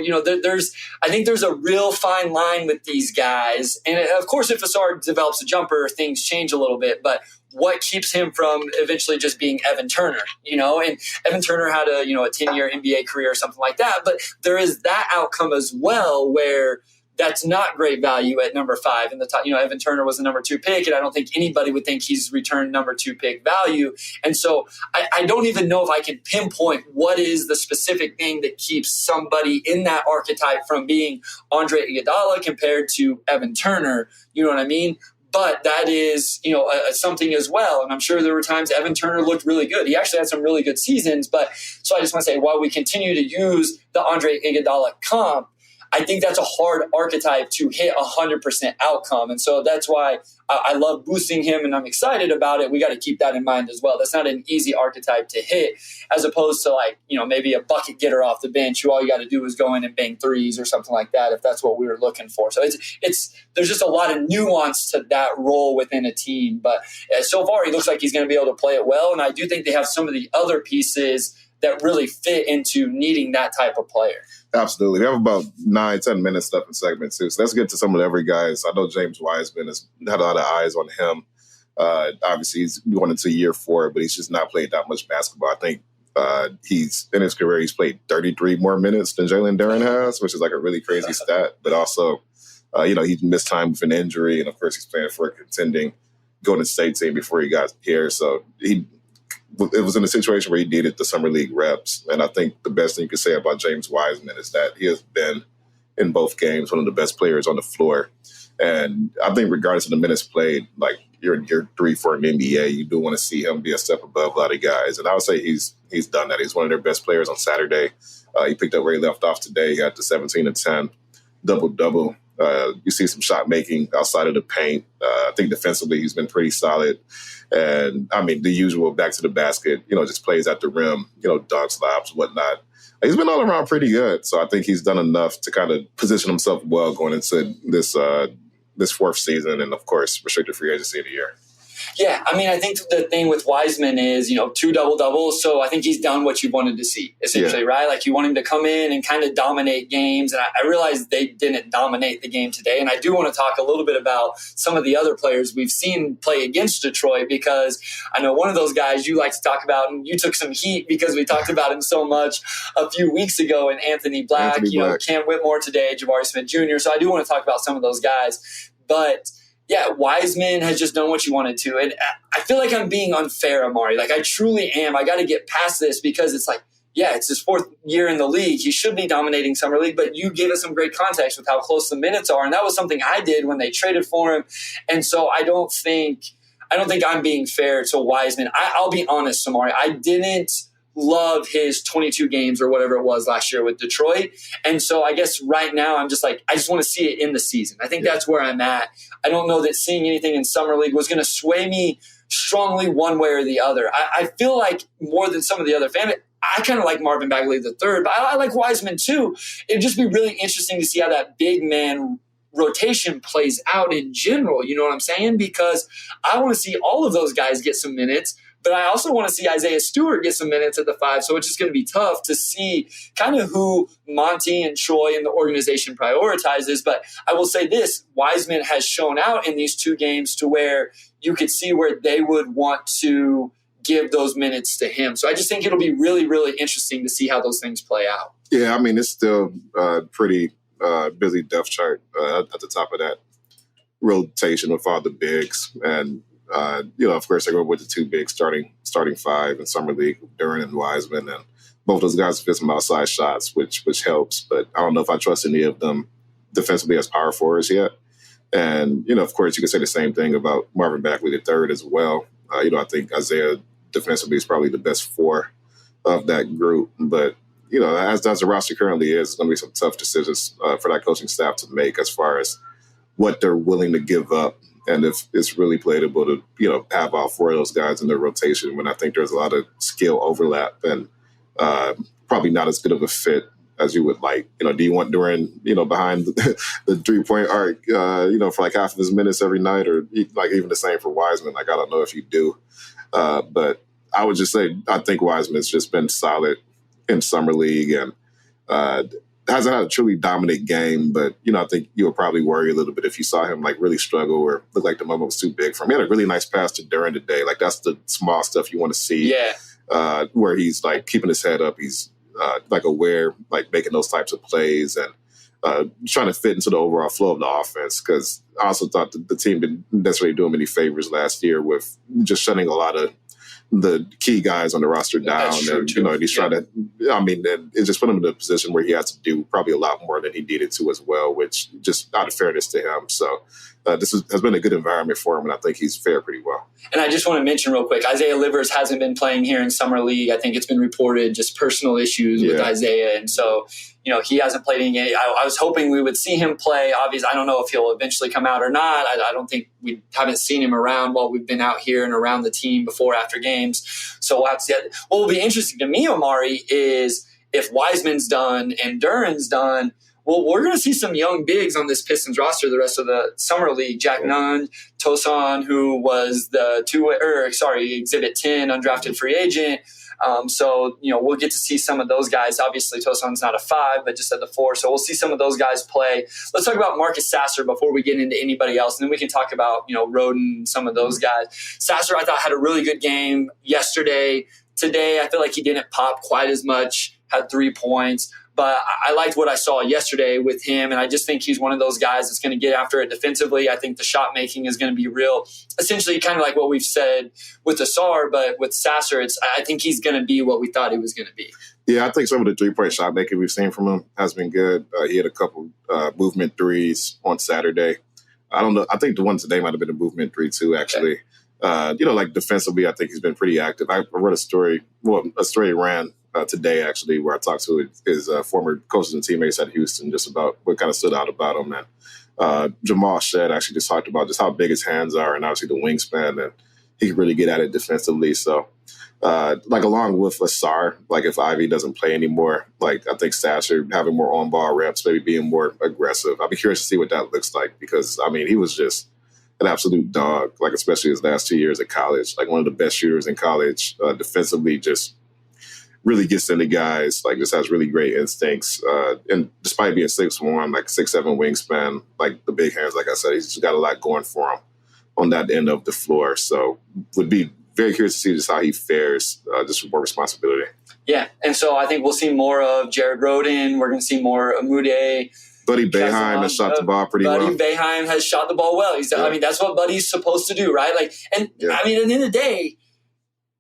I think there's a real fine line with these guys. And of course, if Asar develops a jumper, things change a little bit, but what keeps him from eventually just being Evan Turner, and Evan Turner had a 10-year NBA career or something like that. But there is that outcome as well where that's not great value at number 5 in the top. Evan Turner was the number 2 pick, and I don't think anybody would think he's returned number 2 pick value. And so I don't even know if I can pinpoint what is the specific thing that keeps somebody in that archetype from being Andre Iguodala compared to Evan Turner. You know what I mean? But that is, something as well. And I'm sure there were times Evan Turner looked really good. He actually had some really good seasons. But so I just want to say, while we continue to use the Andre Iguodala comp, I think that's a hard archetype to hit 100% outcome. And so that's why I love boosting him and I'm excited about it. We got to keep that in mind as well. That's not an easy archetype to hit as opposed to maybe a bucket getter off the bench who all you got to do is go in and bang threes or something like that if that's what we were looking for. So there's just a lot of nuance to that role within a team. But so far he looks like he's going to be able to play it well. And I do think they have some of the other pieces that really fit into needing that type of player. Absolutely. We have about 9-10 minutes left in segment 2. So let's get to some of the other guys. I know James Wiseman has had a lot of eyes on him. Obviously, he's going into year 4, but he's just not played that much basketball. I think he's in his career, he's played 33 more minutes than Jalen Duren has, which is like a really crazy stat. But also, he missed time with an injury. And of course, he's playing for a contending Golden State team before he got here. So it was in a situation where he needed the summer league reps. And I think the best thing you could say about James Wiseman is that he has been in both games one of the best players on the floor. And I think regardless of the minutes played, like you're 3-4 in the NBA, you do want to see him be a step above a lot of guys. And I would say he's done that. He's one of their best players on Saturday. He picked up where he left off today. He had the 17 and 10 double-double. You see some shot making outside of the paint. I think defensively he's been pretty solid. And I mean, the usual back to the basket, just plays at the rim, dunks, lobs, whatnot. He's been all around pretty good. So I think he's done enough to kind of position himself well going into this 4th season and, of course, restricted free agency of the year. Yeah, I mean, I think the thing with Wiseman is, 2 double-doubles, so I think he's done what you wanted to see, essentially, right? Like, you want him to come in and kind of dominate games, and I realized they didn't dominate the game today, and I do want to talk a little bit about some of the other players we've seen play against Detroit, because I know one of those guys you like to talk about, and you took some heat because we talked about him so much a few weeks ago, and Anthony Black, Cam Whitmore today, Jabari Smith Jr., so I do want to talk about some of those guys, but yeah, Wiseman has just done what you wanted to. And I feel like I'm being unfair, Omari. Like, I truly am. I got to get past this because it's like, yeah, it's his 4th year in the league. He should be dominating summer league, but you gave us some great context with how close the minutes are. And that was something I did when they traded for him. And so I don't think I'm being fair to Wiseman. I'll be honest, Omari. I didn't love his 22 games or whatever it was last year with Detroit. And so I guess right now I'm just like, I just want to see it in the season. I think that's where I'm at. I don't know that seeing anything in summer league was going to sway me strongly one way or the other. I feel like more than some of the other fans, I kind of like Marvin Bagley III, but I like Wiseman too. It'd just be really interesting to see how that big man rotation plays out in general. You know what I'm saying? Because I want to see all of those guys get some minutes. But I also want to see Isaiah Stewart get some minutes at the 5, so it's just going to be tough to see kind of who Monty and Troy and the organization prioritizes. But I will say this, Wiseman has shown out in these 2 games to where you could see where they would want to give those minutes to him. So I just think it'll be really, really interesting to see how those things play out. Yeah, I mean, it's still a pretty busy depth chart at the top of that rotation with all the bigs. And of course, they're going with the 2 big starting 5 in summer league, Duren and Wiseman, and both those guys fit some outside shots, which helps. But I don't know if I trust any of them defensively as power forwards yet. And, of course, you could say the same thing about Marvin Bagley III as well. I think Isaiah defensively is probably the best four of that group. But, as the roster currently is, it's going to be some tough decisions for that coaching staff to make as far as what they're willing to give up. And if it's really playable to, have all four of those guys in their rotation when I think there's a lot of skill overlap and probably not as good of a fit as you would like. Do you want Duran, behind the 3-point arc, for like half of his minutes every night, or like even the same for Wiseman? Like, I don't know if you do. But I would just say I think Wiseman's just been solid in Summer League and hasn't had a truly dominant game. But, I think you would probably worry a little bit if you saw him like really struggle or look like the moment was too big for him. He had a really nice pass to Duran today. Like, that's the small stuff you want to see. Yeah. Where he's like keeping his head up. He's like aware, like making those types of plays and trying to fit into the overall flow of the offense. Because I also thought that the team didn't necessarily do him any favors last year with just shutting a lot of the key guys on the roster down. And, he's trying to, and it just put him in a position where he has to do probably a lot more than he needed to as well, which just out of fairness to him. So this has been a good environment for him, and I think he's fared pretty well. And I just want to mention real quick, Isaiah Livers hasn't been playing here in Summer League. I think it's been reported just personal issues with Isaiah. And so, he hasn't played any game. I was hoping we would see him play. Obviously, I don't know if he'll eventually come out or not. I don't think we haven't seen him around while we've been out here and around the team before, after games. So we'll have to see. What will be interesting to me, Omari, is if Wiseman's done and Duran's done, well, we're going to see some young bigs on this Pistons roster the rest of the Summer League. Jack Nunn, Tosan, who was the Exhibit 10 undrafted free agent. So, we'll get to see some of those guys. Obviously, Tosan's not a 5, but just at the 4. So we'll see some of those guys play. Let's talk about Marcus Sasser before we get into anybody else. And then we can talk about, Roden and some of those guys. Sasser, I thought, had a really good game yesterday. Today, I feel like he didn't pop quite as much, had 3 points. But I liked what I saw yesterday with him, and I just think he's one of those guys that's going to get after it defensively. I think the shot making is going to be real. Essentially, kind of like what we've said with Asar, but with Sasser, I think he's going to be what we thought he was going to be. Yeah, I think some of the 3-point shot making we've seen from him has been good. He had a couple movement threes on Saturday. I don't know. I think the one today might have been a movement 3 too, actually. Okay. Like defensively, I think he's been pretty active. I read a story ran today, actually, where I talked to his former coaches and teammates at Houston just about what kind of stood out about him. And Jamal Shed actually just talked about just how big his hands are and obviously the wingspan, and he can really get at it defensively. So, along with Asar, if Ivy doesn't play anymore, I think Sasser having more on-ball reps, maybe being more aggressive. I'll be curious to see what that looks like because, he was just an absolute dog, especially his last 2 years at college, one of the best shooters in college, defensively just really gets into guys, just has really great instincts. And despite being 6'1", 6'7" wingspan, the big hands, like I said, he's just got a lot going for him on that end of the floor. So would be very curious to see just how he fares, just with more responsibility. Yeah, and so I think we'll see more of Jared Roden. We're going to see more Amude. Buddy Boeheim has shot the ball pretty well. Buddy Boeheim has shot the ball well. That's what Buddy's supposed to do, right? At the end of the day,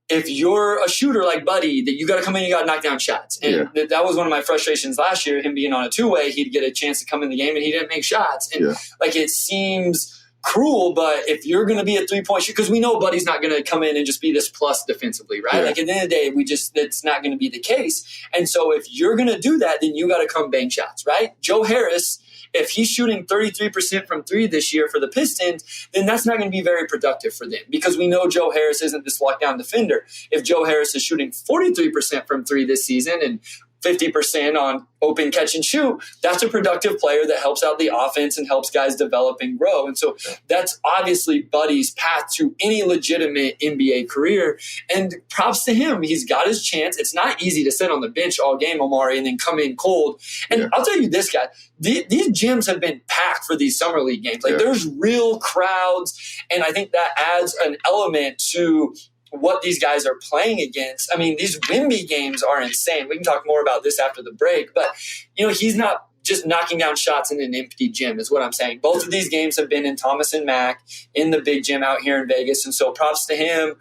if you're a shooter like Buddy, that you got to come in, you got to knock down shots. And that was one of my frustrations last year, him being on a 2-way. He'd get a chance to come in the game and he didn't make shots. And it seems cruel, but if you're going to be a 3-point shooter, because we know Buddy's not going to come in and just be this plus defensively, right? At the end of the day, that's not going to be the case. And so if you're going to do that, then you got to come bang shots, right? Joe Harris, if he's shooting 33% from 3 this year for the Pistons, then that's not going to be very productive for them because we know Joe Harris isn't this lockdown defender. If Joe Harris is shooting 43% from 3 this season and 50% on open catch and shoot, that's a productive player that helps out the offense and helps guys develop and grow. And so that's obviously Buddy's path to any legitimate NBA career. And props to him. He's got his chance. It's not easy to sit on the bench all game, Omari, and then come in cold. And I'll tell you this, guy, these gyms have been packed for these Summer League games. There's real crowds. And I think that adds an element to what these guys are playing against. These Wemby games are insane. We can talk more about this after the break, but he's not just knocking down shots in an empty gym is what I'm saying. Both of these games have been in Thomas and Mack in the big gym out here in Vegas. And so props to him.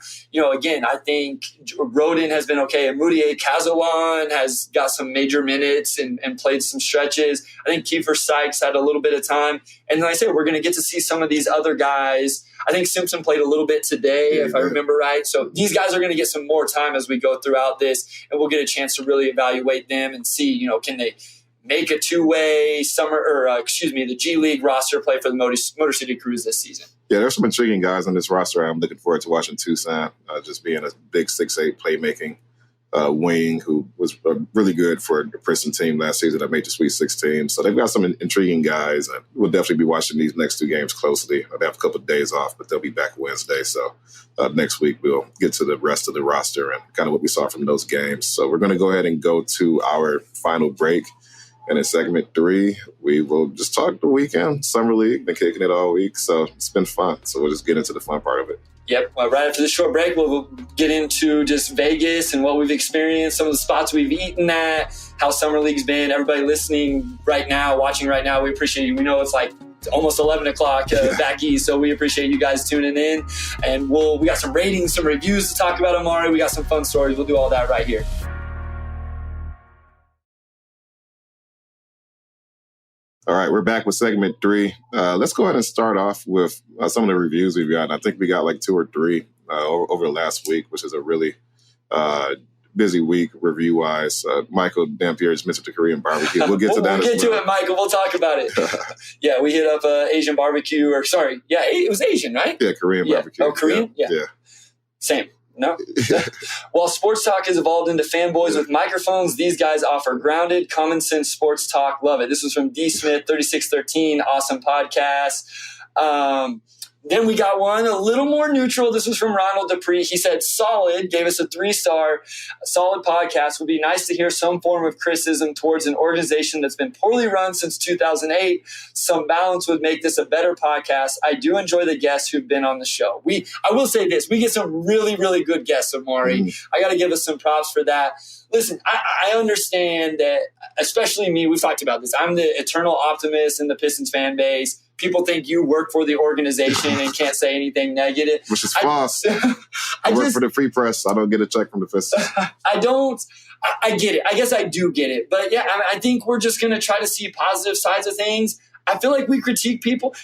Again, I think Rodin has been okay. And Mudiay Kazawan has got some major minutes and played some stretches. I think Kiefer Sykes had a little bit of time. And like I said, we're going to get to see some of these other guys. I think Simpson played a little bit today, if I remember right. So these guys are going to get some more time as we go throughout this, and we'll get a chance to really evaluate them and see, can they make a two-way the G League roster play for the Motor City Cruise this season. Yeah, there's some intriguing guys on this roster. I'm looking forward to watching Tucson, just being a big 6'8" playmaking wing who was really good for the Princeton team last season that made the Sweet 16. So they've got some intriguing guys, and we'll definitely be watching these next two games closely. They have a couple of days off, but they'll be back Wednesday. So next week we'll get to the rest of the roster and kind of what we saw from those games. So we're going to go ahead and go to our final break. And in segment 3, we will just talk the weekend, Summer League, been kicking it all week. So it's been fun. So we'll just get into the fun part of it. Yep. Well, right after this short break, we'll get into just Vegas and what we've experienced, some of the spots we've eaten at, how Summer League's been. Everybody listening right now, watching right now, we appreciate you. We know it's like almost 11 o'clock back east, so we appreciate you guys tuning in. And we got some ratings, some reviews to talk about, Omari. We got some fun stories. We'll do all that right here. All right, we're back with segment 3. Let's go ahead and start off with some of the reviews we've got. I think we got like 2 or 3 over the last week, which is a really busy week review-wise. Michael Dampier just mentioned the Korean barbecue. We'll get to that We'll get to it, Michael. We'll talk about it. Yeah, we hit up Asian barbecue, it was Asian, right? Yeah, Korean barbecue. Oh, Korean? Yeah. Same. No? While sports talk has evolved into fanboys with microphones, these guys offer grounded, common sense sports talk. Love it. This was from D. Smith, 3613. Awesome podcast. Then we got one a little more neutral. This was from Ronald Dupree. He said, solid, gave us a 3-star, solid podcast. Would be nice to hear some form of criticism towards an organization that's been poorly run since 2008. Some balance would make this a better podcast. I do enjoy the guests who've been on the show. I will say this, we get some really, really good guests, Omari. I got to give us some props for that. Listen, I understand that, especially me, we've talked about this. I'm the eternal optimist in the Pistons fan base. People think you work for the organization and can't say anything negative. Which is false. I work for the Free Press. I don't get a check from the Pistons. I get it. I guess I do get it. But yeah, I think we're just going to try to see positive sides of things. I feel like we critique people.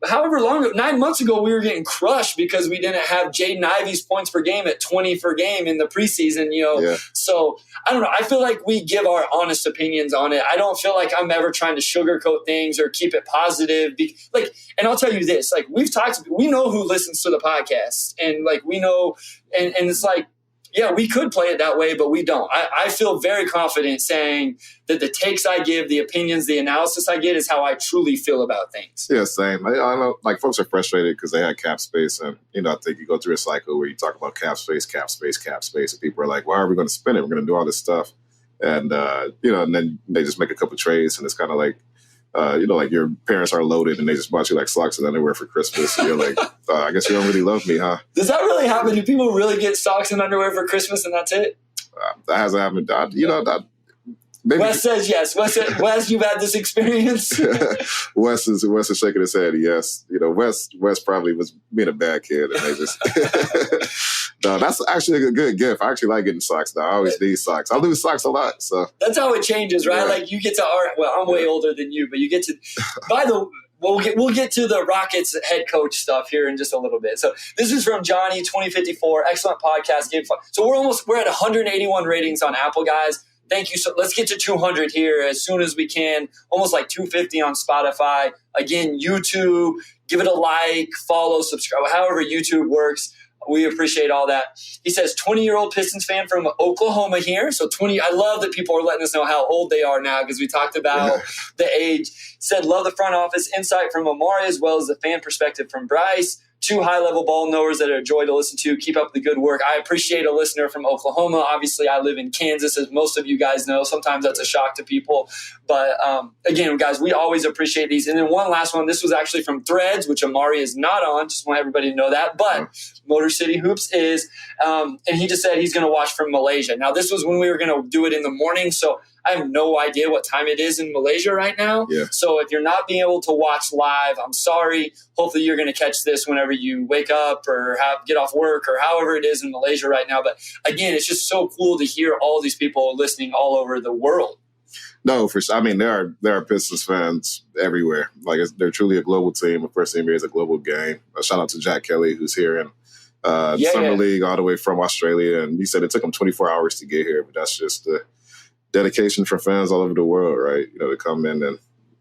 However long, 9 months ago, we were getting crushed because we didn't have Jaden Ivey's points per game at 20 per game in the preseason, Yeah. So I don't know. I feel like we give our honest opinions on it. I don't feel like I'm ever trying to sugarcoat things or keep it positive. And I'll tell you this, we know who listens to the podcast, and we know, and it's like, yeah, we could play it that way, but we don't. I feel very confident saying that the takes I give, the opinions, the analysis I get is how I truly feel about things. Yeah, same. I know, folks are frustrated because they had cap space. And, I think you go through a cycle where you talk about cap space. And people are like, why are we going to spend it? We're going to do all this stuff. And, and then they just make a couple trades. And it's kind of like, your parents are loaded and they just bought you socks and underwear for Christmas. And you're like, I guess you don't really love me, huh? Does that really happen? Do people really get socks and underwear for Christmas and that's it? That hasn't happened. Maybe. Wes says yes. Wes, you've had this experience? Wes is shaking his head. Yes. Wes probably was being a bad kid. And they just no, that's actually a good gift. I actually like getting socks now. I always need socks. I lose socks a lot. So that's how it changes, right? Yeah. You get to I'm way older than you, but you get to we'll get to the Rockets head coach stuff here in just a little bit. So this is from Johnny 2054. Excellent podcast. So we're at 181 ratings on Apple, guys. Thank you. So let's get to 200 here as soon as we can. Almost 250 on Spotify. Again, YouTube, give it a like, follow, subscribe, however YouTube works. We appreciate all that. He says, 20-year-old Pistons fan from Oklahoma here. So 20, I love that people are letting us know how old they are now because we talked about the age. Said, love the front office insight from Omari as well as the fan perspective from Bryce. 2 high-level ball knowers that are a joy to listen to. Keep up the good work. I appreciate a listener from Oklahoma. Obviously, I live in Kansas, as most of you guys know. Sometimes that's a shock to people. But again, guys, we always appreciate these. And then one last one. This was actually from Threads, which Omari is not on. Just want everybody to know that. But Motor City Hoops is. And he just said he's going to watch from Malaysia. Now, this was when we were going to do it in the morning. So I have no idea what time it is in Malaysia right now. Yeah. So if you're not being able to watch live, I'm sorry. Hopefully you're going to catch this whenever you wake up or get off work or however it is in Malaysia right now. But again, it's just so cool to hear all these people listening all over the world. No, for sure. I mean, there are Pistons fans everywhere. Like, they're truly a global team. The first NBA is a global game. A shout out to Jack Kelly, who's here in Summer League, all the way from Australia. And he said it took him 24 hours to get here, but that's just the dedication for fans all over the world, right? You know, to come in and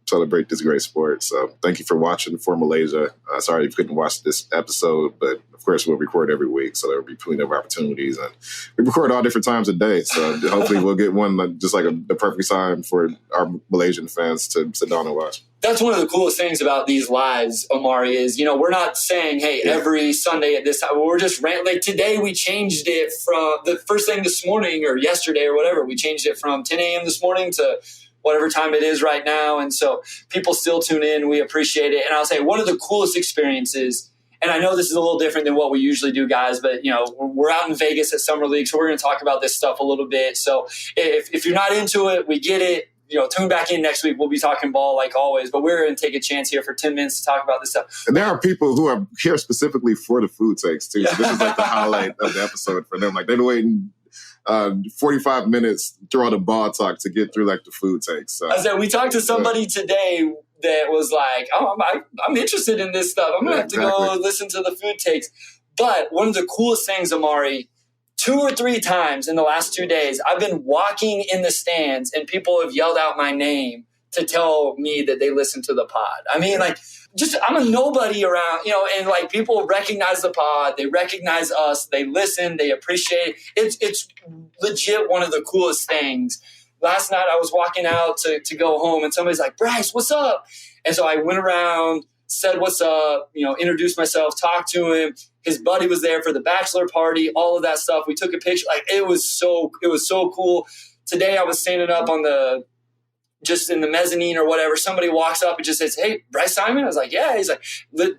celebrate this great sport. So thank you for watching for Malaysia. Sorry you couldn't watch this episode, but of course we'll record every week, so there will be plenty of opportunities. And we record all different times a day, so hopefully we'll get one just like the perfect time for our Malaysian fans to sit down and watch. That's one of the coolest things about these lives, Omari, is, we're not saying, hey, every Sunday at this time. We're just like today we changed it from the first thing this morning or yesterday or whatever. We changed it from 10 a.m. this morning to whatever time it is right now. And so people still tune in. We appreciate it. And I'll say one of the coolest experiences, and I know this is a little different than what we usually do, guys, but, we're out in Vegas at Summer League, so we're going to talk about this stuff a little bit. So if you're not into it, we get it. Tune back in next week. We'll be talking ball like always, but we're going to take a chance here for 10 minutes to talk about this stuff. And there are people who are here specifically for the food takes, too. So this is like the highlight of the episode for them. Like, they've been waiting 45 minutes through all the ball talk to get through like the food takes. So, I said we talked to somebody today that was like, "Oh, I'm interested in this stuff. I'm gonna have to go listen to the food takes." But one of the coolest things, Omari, 2 or 3 times in the last 2 days, I've been walking in the stands and people have yelled out my name to tell me that they listen to the pod. I mean, I'm a nobody around, and like people recognize the pod, they recognize us, they listen, they appreciate it. It's legit one of the coolest things. Last night I was walking out to go home and somebody's like, "Bryce, what's up?" And so I went around, said what's up, introduced myself, talked to him. His buddy was there for the bachelor party, all of that stuff. We took a picture. Like it was so cool. Today I was standing up on just in the mezzanine or whatever, somebody walks up and just says, "Hey, Bryce Simon?" I was like, "Yeah." He's like,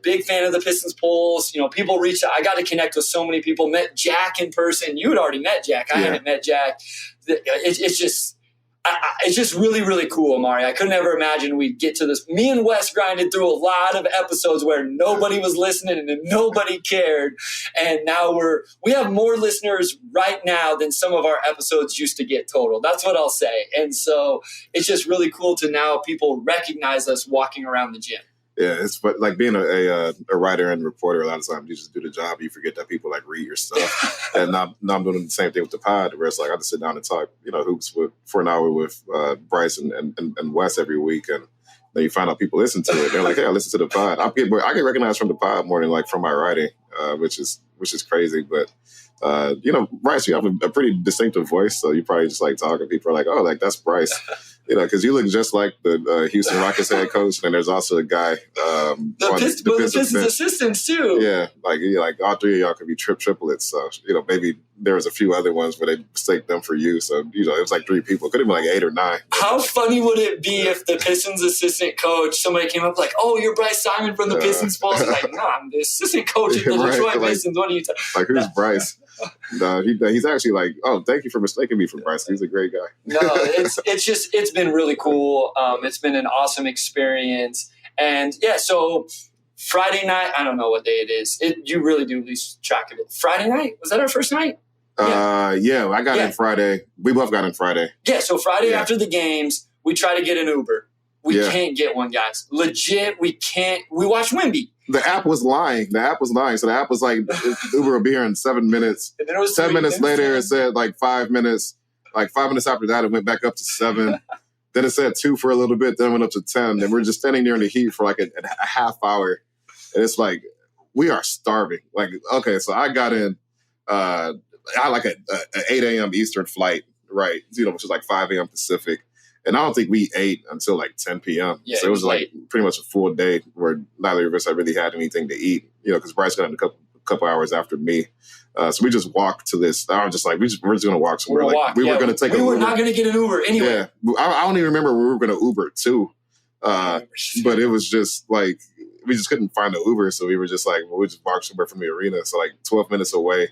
"Big fan of the Pistons polls." People reached out. I got to connect with so many people. Met Jack in person. You had already met Jack. I hadn't met Jack. It's just really, really cool, Omari. I couldn't ever imagine we'd get to this. Me and Wes grinded through a lot of episodes where nobody was listening and nobody cared. And now we have more listeners right now than some of our episodes used to get total. That's what I'll say. And so it's just really cool to now people recognize us walking around the gym. Yeah, it's like being a writer and reporter. A lot of times you just do the job, you forget that people like read your stuff. And now I'm doing the same thing with the pod, where it's like I just sit down and talk, hoops for an hour with Bryce and Wes every week, and then you find out people listen to it. They're like, "Hey, I listen to the pod." I get recognized from the pod more than like from my writing, which is crazy. But Bryce, you have a pretty distinctive voice, so you probably just like talking. People are like, "Oh, like that's Bryce." Because you look just like the Houston Rockets head coach, and then there's also a guy, the Pistons assistants too. Yeah, like all 3 of y'all could be triplets. So maybe there was a few other ones where they mistake them for you. So it was like 3 people. It could have been like 8 or 9. How funny would it be if the Pistons assistant coach, somebody came up like, "Oh, you're Bryce Simon from the Pistons Pulse." Like, "No, I'm the assistant coach of the Detroit Pistons. What are you talking?" Like, who's Bryce? No, he's actually like, "Oh, thank you for mistaking me for Bryce. He's a great guy." No, it's been really cool. It's been an awesome experience. And yeah, so Friday night, I don't know what day it is. You really do lose track of it. Friday night? Was that our first night? Yeah, I got in Friday. We both got in Friday. Yeah, so Friday after the games, we try to get an Uber. We can't get one, guys. Legit, we can't. We watch Wemby. The app was lying. So the app was like, Uber will be here in 7 minutes. And then it was 10 minutes later, it said like 5 minutes. Like 5 minutes after that, it went back up to 7. Then it said 2 for a little bit. Then it went up to 10. And we're just standing there in the heat for like a half hour. And it's like, we are starving. Like, okay, so I got in, I had like an 8 a.m. Eastern flight, right? Which is like 5 a.m. Pacific. And I don't think we ate until like 10 p.m. Yeah, so it was like pretty much a full day where neither of us had really had anything to eat, because Bryce got in a couple hours after me. So we just walked to this. I was just like, we're just going to walk somewhere. We were going to take We were not going to get an Uber anyway. Yeah. I don't even remember where we were going to Uber to. But it was just like, we just couldn't find an Uber. So we were just like, we'll just walk somewhere from the arena. So like 12 minutes away.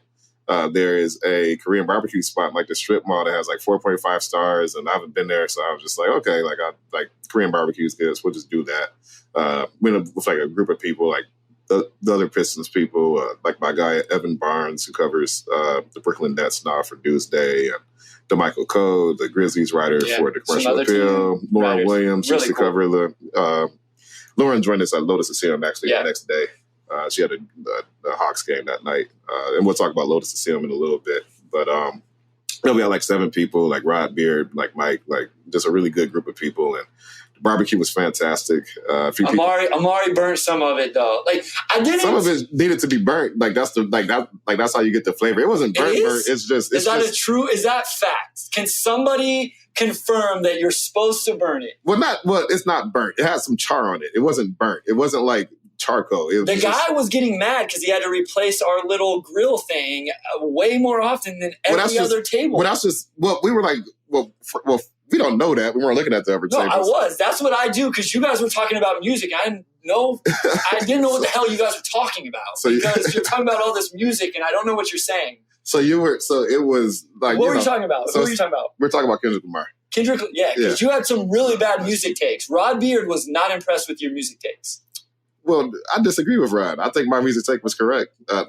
there is a Korean barbecue spot in like the strip mall that has like 4.5 stars, and I haven't been there, so I was just like, okay, like I like Korean barbecue is good, so we'll just do that. Went with like a group of people, like the other Pistons people, like my guy Evan Barnes, who covers the Brooklyn Nets now for Newsday, and DeMichael Cole, the Grizzlies writer for the Commercial Appeal, Lauren Williams, really used to cover the. Lauren joined us at Lotus Asylum actually the next day. She had a Hawks game that night, and we'll talk about Lotus Asylum in a little bit. But we had like 7 people, like Rod Beard, like Mike, like just a really good group of people, and the barbecue was fantastic. Omari burnt some of it though. Like I didn't. Some of it needed to be burnt. Like that's that's how you get the flavor. It wasn't burnt. It's just. Is that fact? Can somebody confirm that you're supposed to burn it? Well, it's not burnt. It has some char on it. It wasn't burnt. It wasn't like charcoal. The guy was getting mad because he had to replace our little grill thing way more often than every other table. Well, that's just we were like, we don't know that. We weren't looking at the other tables. No, I was. That's what I do because you guys were talking about music. I didn't know what the hell you guys were talking about because you're talking about all this music and I don't know what you're saying. So it was like. What were you talking about? Who were you talking about? We're talking about Kendrick Lamar. Because you had some really bad music takes. Rod Beard was not impressed with your music takes. Well, I disagree with Rod. I think my music take was correct. So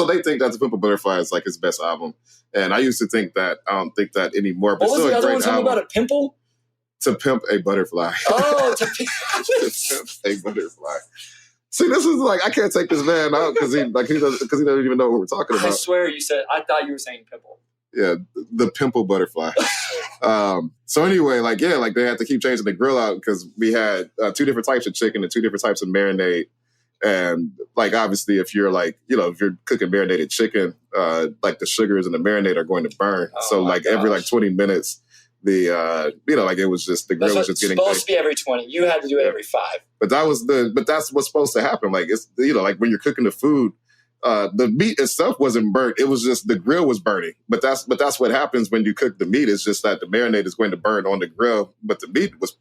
they think that The Pimple Butterfly is like his best album. And I used to think that. I don't think that anymore. But what was the other one talking about? A pimple? To Pimp a Butterfly. Oh, to pimp a butterfly. See, this is like, I can't take this man out because he doesn't even know what we're talking about. I swear I thought you were saying pimple. Yeah, the Pimple Butterfly. So anyway, they had to keep changing the grill out because we had 2 different types of chicken and 2 different types of marinade. And like, obviously, if you're cooking marinated chicken, like the sugars and the marinade are going to burn. Oh, so like every 20 minutes, it was just, the grill was just getting supposed to be every 20. You had to do it every 5. But that's what's supposed to happen. Like it's, like when you're cooking the food, the meat itself wasn't burnt. It was just the grill was burning. But that's what happens when you cook the meat. It's just that the marinade is going to burn on the grill, but the meat was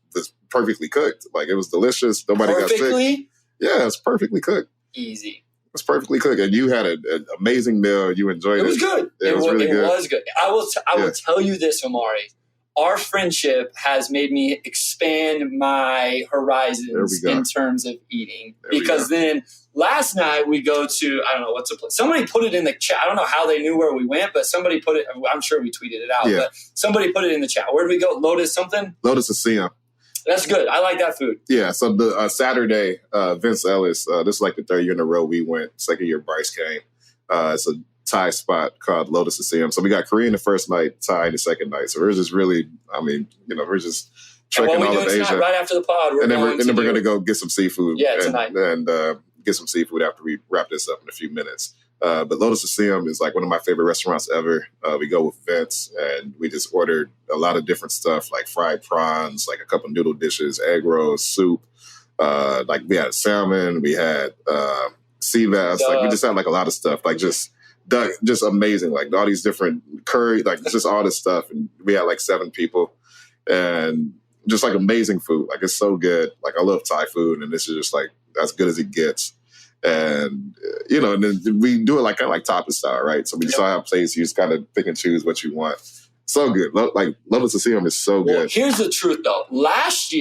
perfectly cooked. Like it was delicious. Nobody got sick. Yeah, it's perfectly cooked. Easy. It's perfectly cooked, and you had an amazing meal. You enjoyed it. It was good. It was really good. It was good. I will tell you this, Omari. Our friendship has made me expand my horizons in terms of eating. Because then last night we go to, I don't know what's the place. Somebody put it in the chat. I don't know how they knew where we went, but somebody put it, I'm sure we tweeted it out, but somebody put it in the chat. Where did we go? Lotus something? Lotus Asylum. That's good. I like that food. Yeah. So the Saturday, Vince Ellis, this is like the 3rd year in a row we went. 2nd year Bryce came. It's a Thai spot called Lotus Asylum. So we got Korean the first night, Thai the second night. So we're just really, we're just trekking all of Asia. Right after the pod, we're going to go get some seafood. Yeah, tonight. And get some seafood after we wrap this up in a few minutes. But Lotus Asylum is like one of my favorite restaurants ever. We go with Vince and we just ordered a lot of different stuff like fried prawns, like a couple noodle dishes, egg rolls, soup. Like we had salmon, we had sea bass. Like we just had like a lot of stuff, like just amazing. Like all these different curry, like just all this stuff. And we had like 7 people and just like amazing food. Like it's so good. Like I love Thai food and this is just like as good as it gets. And, and then we do it like kind of like tapas style, right? So we just all have plates. You just kind of pick and choose what you want. So good. Like Lotus Asylum is so good. Well, here's the truth, though. Last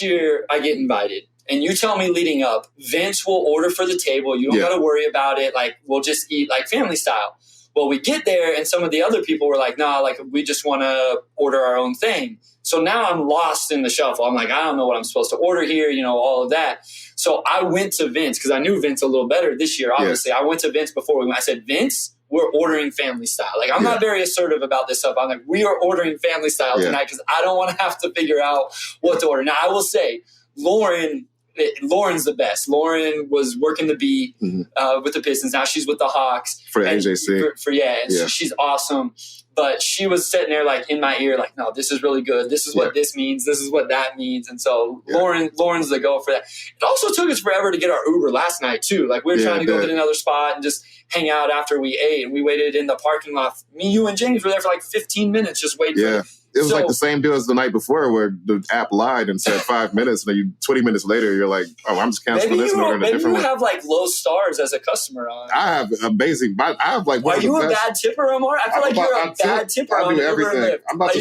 year I get invited, and you tell me leading up, Vince will order for the table. You don't got to worry about it. Like we'll just eat like family style. Well, we get there, and some of the other people were like, "Nah, like we just want to order our own thing." So now I'm lost in the shuffle. I'm like, I don't know what I'm supposed to order here, all of that. So I went to Vince because I knew Vince a little better this year, obviously. I went to Vince before we went. I said, Vince, we're ordering family style. Like, I'm not very assertive about this stuff. I'm like, we are ordering family style tonight because I don't want to have to figure out what to order. Now, I will say, Lauren's the best. Lauren was working the beat with the Pistons. Now she's with the Hawks. For the AJC. So she's awesome. But she was sitting there like in my ear, like, no, this is really good. This is what this means. This is what that means. And so Lauren's the go for that. It also took us forever to get our Uber last night too. Like we were trying to go get another spot and just hang out after we ate. And we waited in the parking lot. Me, you, and James were there for like 15 minutes just waiting. Yeah. It was like the same deal as the night before where the app lied and said 5 minutes. And then 20 minutes later, you're like, oh, I'm just canceling this. Maybe you have like low stars as a customer on. I have amazing. I have like one Are of the you a best. bad tipper, Omar? I feel like you're a bad tipper on do Uber everything. and Lyft. I'm about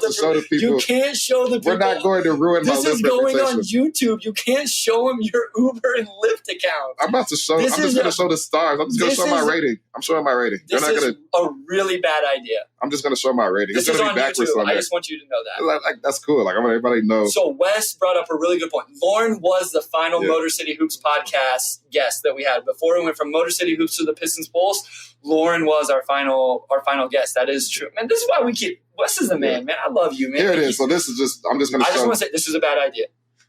to show the people. You can't show the people. We're not going to ruin my Lyft This is going reputation. on YouTube. You can't show them your Uber and Lyft account. I'm about to show. I'm just going to show the stars. I'm just going to show my rating. I'm showing my rating. This is a really bad idea. I'm just going to show my rating. This it's is going to be on backwards YouTube. on I there. just want you to know that. Like, that's cool. Like I want everybody to know. So Wes brought up a really good point. Lauren was the final Motor City Hoops podcast guest that we had. Before we went from Motor City Hoops to the Pistons Pulse, Lauren was our final guest. That is true. Man, this is why we keep Wes is the man, man. I love you, man. Here it is. So this is just I'm just gonna I just want to say this is a bad idea.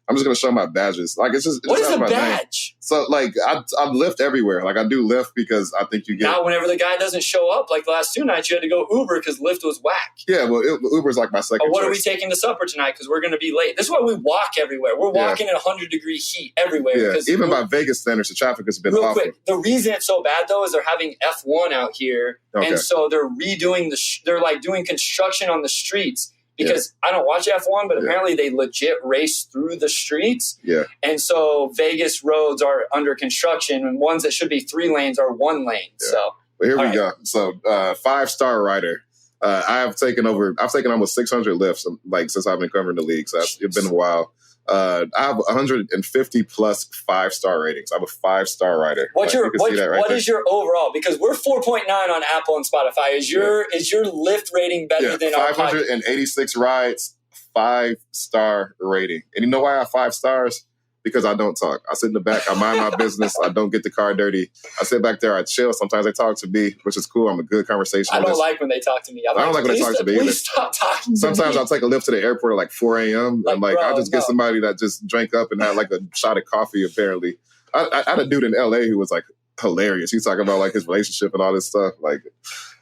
I'm just gonna show my badges. Like it's just what is a badge? Name. So like I lift everywhere. Like I do lift because I think you get. Now whenever the guy doesn't show up, like the last 2 nights, you had to go Uber because Lyft was whack. Yeah, well Uber's like my second. What choice. are we taking to supper tonight? Because we're going to be late. This is why we walk everywhere. We're walking in 100-degree heat everywhere. Yeah, because even by Vegas standards, the traffic has been real awful. Quick, the reason it's so bad though is they're having F1 out here, and so they're redoing they're like doing construction on the streets. Because I don't watch F1, but apparently they legit race through the streets. Yeah. And so Vegas roads are under construction, and ones that should be 3 lanes are 1 lane. Yeah. So well, here we go. So 5-star rider. I've taken almost 600 lifts like since I've been covering the league. So it's been a while. I have 150 plus 5-star ratings. I'm a 5-star rider. What is your overall? Because we're 4.9 on Apple and Spotify. Is your lift rating better than our 586 rides, 5-star rating. And you know why I have 5 stars? Because I don't talk. I sit in the back. I mind my business. I don't get the car dirty. I sit back there. I chill. Sometimes they talk to me, which is cool. I'm a good conversationalist. I don't like when they talk to me. I don't like when they talk to me. Please stop talking to me. Sometimes I'll take a lift to the airport at like 4 a.m. and I'll just get somebody that just drank up and had like a shot of coffee, apparently. I had a dude in L.A. who was like hilarious. He was talking about like his relationship and all this stuff. Like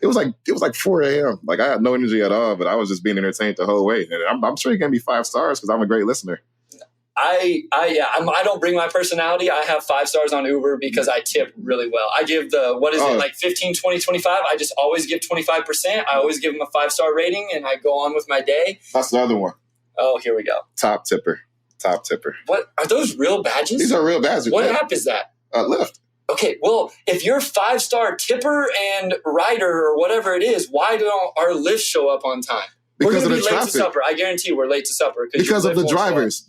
it was like 4 a.m. Like I had no energy at all, but I was just being entertained the whole way. And I'm sure he can be 5 stars because I'm a great listener. I don't bring my personality. I have 5 stars on Uber because I tip really well. I give like 15, 20, 25. I just always give 25%. I always give them a 5-star rating and I go on with my day. That's the other one. Oh, here we go. Top tipper. What are those real badges? These are real badges. What app is that? Lyft. Okay, well, if you're 5-star tipper and rider or whatever it is, why don't our Lyft show up on time? Because we're of the traffic. Late to supper. I guarantee we're late to supper. Because of the drivers.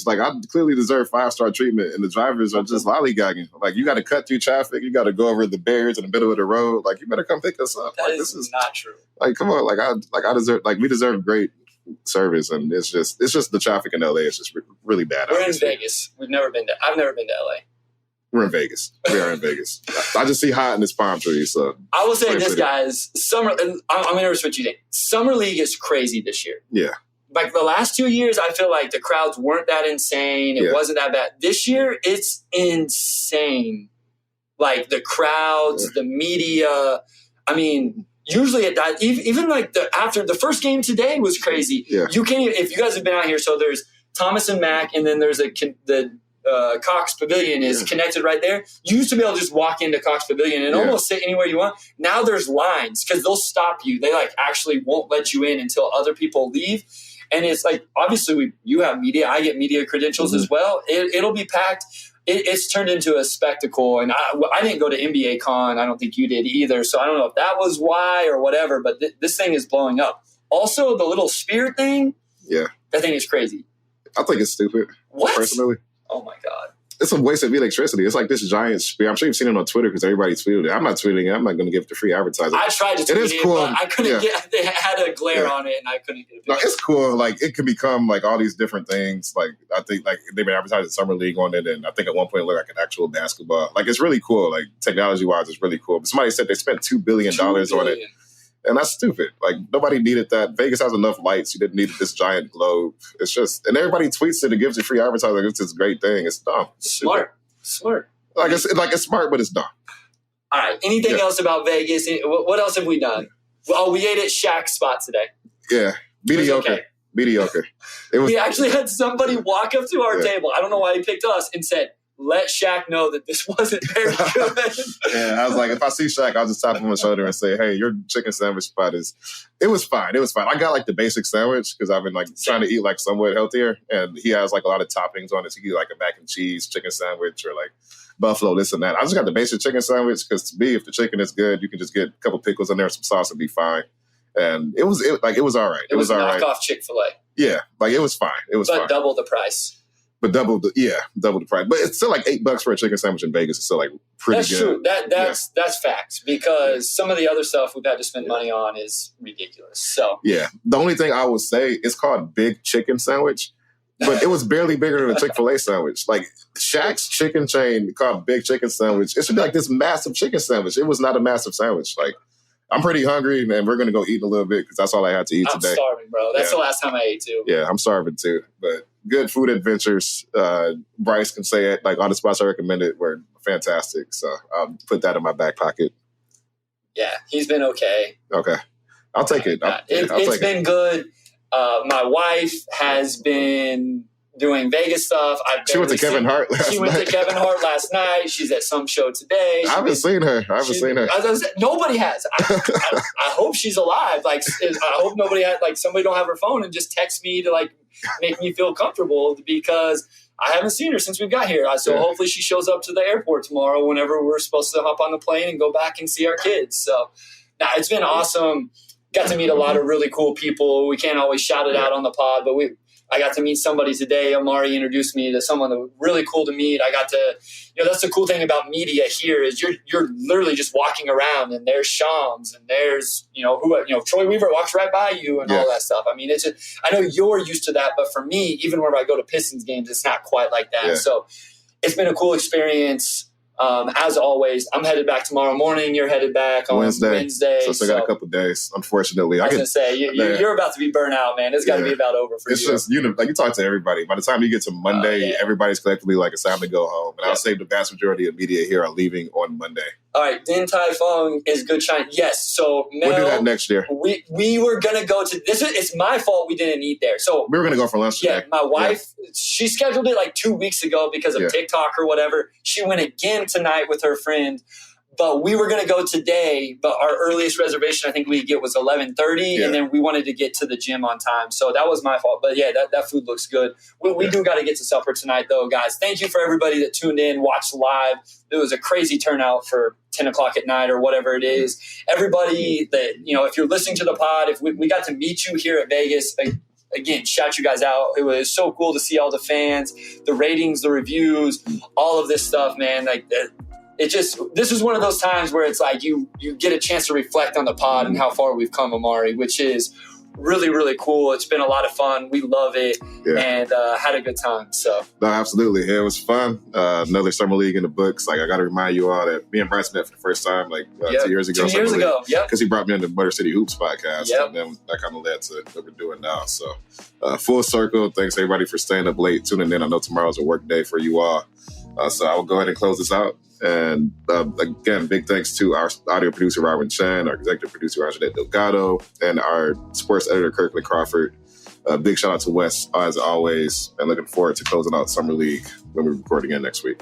Like, I clearly deserve 5-star treatment, and the drivers are just lollygagging. Like, you got to cut through traffic. You got to go over the barriers in the middle of the road. Like, you better come pick us up. This is not true. Like, come on. We deserve great service, and it's just the traffic in LA is just really bad. We're in Vegas. I've never been to LA. We're in Vegas. We are in Vegas. I just see hot in this palm tree. So I will say this, guys. I'm going to switch you. Summer League is crazy this year. Yeah. Like the last 2 years, I feel like the crowds weren't that insane. It wasn't that bad. This year, it's insane. Like the crowds, the media. I mean, usually it dies. Even like after the first game today was crazy. Yeah. You can't. If you guys have been out here, so there's Thomas and Mack, and then there's the Cox Pavilion is connected right there. You used to be able to just walk into Cox Pavilion and almost sit anywhere you want. Now there's lines because they'll stop you. They like actually won't let you in until other people leave. And it's like, obviously you have media. I get media credentials as well. It'll be packed. It's turned into a spectacle. And I didn't go to NBA Con. I don't think you did either. So I don't know if that was why or whatever, but this thing is blowing up. Also, the little spear thing. Yeah. That thing is crazy. I think it's stupid. What? Personally. Oh, my God. It's a waste of electricity. It's like this giant spear. I'm sure you've seen it on Twitter because everybody tweeted it. I'm not tweeting it. I'm not going to give it the free advertising. I tried to tweet it, cool. But I couldn't get – they had a glare on it, and I couldn't get it. No, it's cool. Like, it could become, like, all these different things. Like, I think, like, they've been advertising Summer League on it, and I think at one point it looked like an actual basketball. Like, it's really cool. Like, technology-wise, it's really cool. But somebody said they spent $2 billion on it. And that's stupid. Like, nobody needed that. Vegas has enough lights. You didn't need this giant globe. It's just, and everybody tweets it and gives you free advertising. It's this great thing. It's dumb. It's smart. Like it's smart, but it's dumb. All right. Anything else about Vegas? What else have we done? Well, we ate at Shaq's spot today. Yeah, mediocre. Okay. Mediocre. We actually had somebody walk up to our table. I don't know why he picked us and said, let Shaq know that this wasn't very good. Yeah, I was like, if I see Shaq, I'll just tap him on the shoulder and say, hey, your chicken sandwich spot is... It was fine. I got like the basic sandwich because I've been like trying to eat like somewhat healthier. And he has like a lot of toppings on it. So you get like a mac and cheese chicken sandwich or like buffalo, this and that. I just got the basic chicken sandwich because to me, if the chicken is good, you can just get a couple pickles in there, some sauce and be fine. And it was all right. It was all right. Knockoff Chick-fil-A. Yeah, like it was fine. It was fine. But double the price. But double the price. But it's still like $8 for a chicken sandwich in Vegas. It's still like pretty good. That's true. That's facts because some of the other stuff we've had to spend money on is ridiculous. So yeah, the only thing I would say it's called Big Chicken Sandwich, but it was barely bigger than a Chick-fil-A sandwich. Like Shaq's chicken chain called Big Chicken Sandwich. It should be like this massive chicken sandwich. It was not a massive sandwich. Like I'm pretty hungry, man. We're gonna go eat in a little bit because that's all I had to eat today. I'm starving, bro. That's the last time I ate too. Yeah, I'm starving too. But good food adventures. Bryce can say it. Like all the spots I recommended were fantastic. So I'll put that in my back pocket. Yeah, he's been okay. Okay, I'll take it. It's been good. My wife has been doing Vegas stuff. She went to Kevin Hart last night. She's at some show today. I haven't seen her. Nobody has. I hope she's alive. Like, I hope nobody had, like, somebody don't have her phone and just text me to, like, make me feel comfortable because I haven't seen her since we got here. So hopefully she shows up to the airport tomorrow whenever we're supposed to hop on the plane and go back and see our kids. So it's been awesome. Got to meet a lot of really cool people. We can't always shout it out on the pod, but I got to meet somebody today. Omari introduced me to someone that was really cool to meet. I got to, that's the cool thing about media here is you're literally just walking around and there's Shams and there's, Troy Weaver walks right by you and all that stuff. I mean, it's just, I know you're used to that, but for me, even when I go to Pistons games, it's not quite like that. Yeah. So it's been a cool experience. As always, I'm headed back tomorrow morning. You're headed back on Wednesday. So I got a couple of days, unfortunately. I was going to say, you're about to be burnt out, man. It's got to be about over for you. It's just, like you talk to everybody. By the time you get to Monday, everybody's collectively like, it's time to go home. And I'll say the vast majority of media here are leaving on Monday. All right, Din Tai Fung is good shine. Yes, so Mel, we'll do that next year. We were going to go to – it's my fault we didn't eat there. So we were going to go for lunch today. Yeah, my wife, she scheduled it like 2 weeks ago because of TikTok or whatever. She went again tonight with her friend. But we were going to go today, but our earliest reservation I think we could get was 11:30, and then we wanted to get to the gym on time. So that was my fault. But, that food looks good. We do got to get to supper tonight, though, guys. Thank you for everybody that tuned in, watched live. It was a crazy turnout for 10 o'clock at night or whatever it is. Everybody that, if you're listening to the pod, if we got to meet you here at Vegas, again, shout you guys out. It was so cool to see all the fans, the ratings, the reviews, all of this stuff, man. Like this is one of those times where it's like you get a chance to reflect on the pod and how far we've come, Omari, which is really, really cool. It's been a lot of fun. We love it and had a good time. So no, absolutely. Yeah, it was fun. Another summer league in the books. Like I got to remind you all that me and Bryce met for the first time 2 years ago. 2 years ago, because he brought me on the Butter City Hoops podcast, and then that kind of led to what we're doing now. So full circle. Thanks everybody for staying up late, tuning in. I know tomorrow's a work day for you all, so I will go ahead and close this out. And again, big thanks to our audio producer, Robin Chen, our executive producer, Anjanette Delgado, and our sports editor, Kirkland Crawford. Big shout out to Wes, as always, and looking forward to closing out Summer League when we record again next week.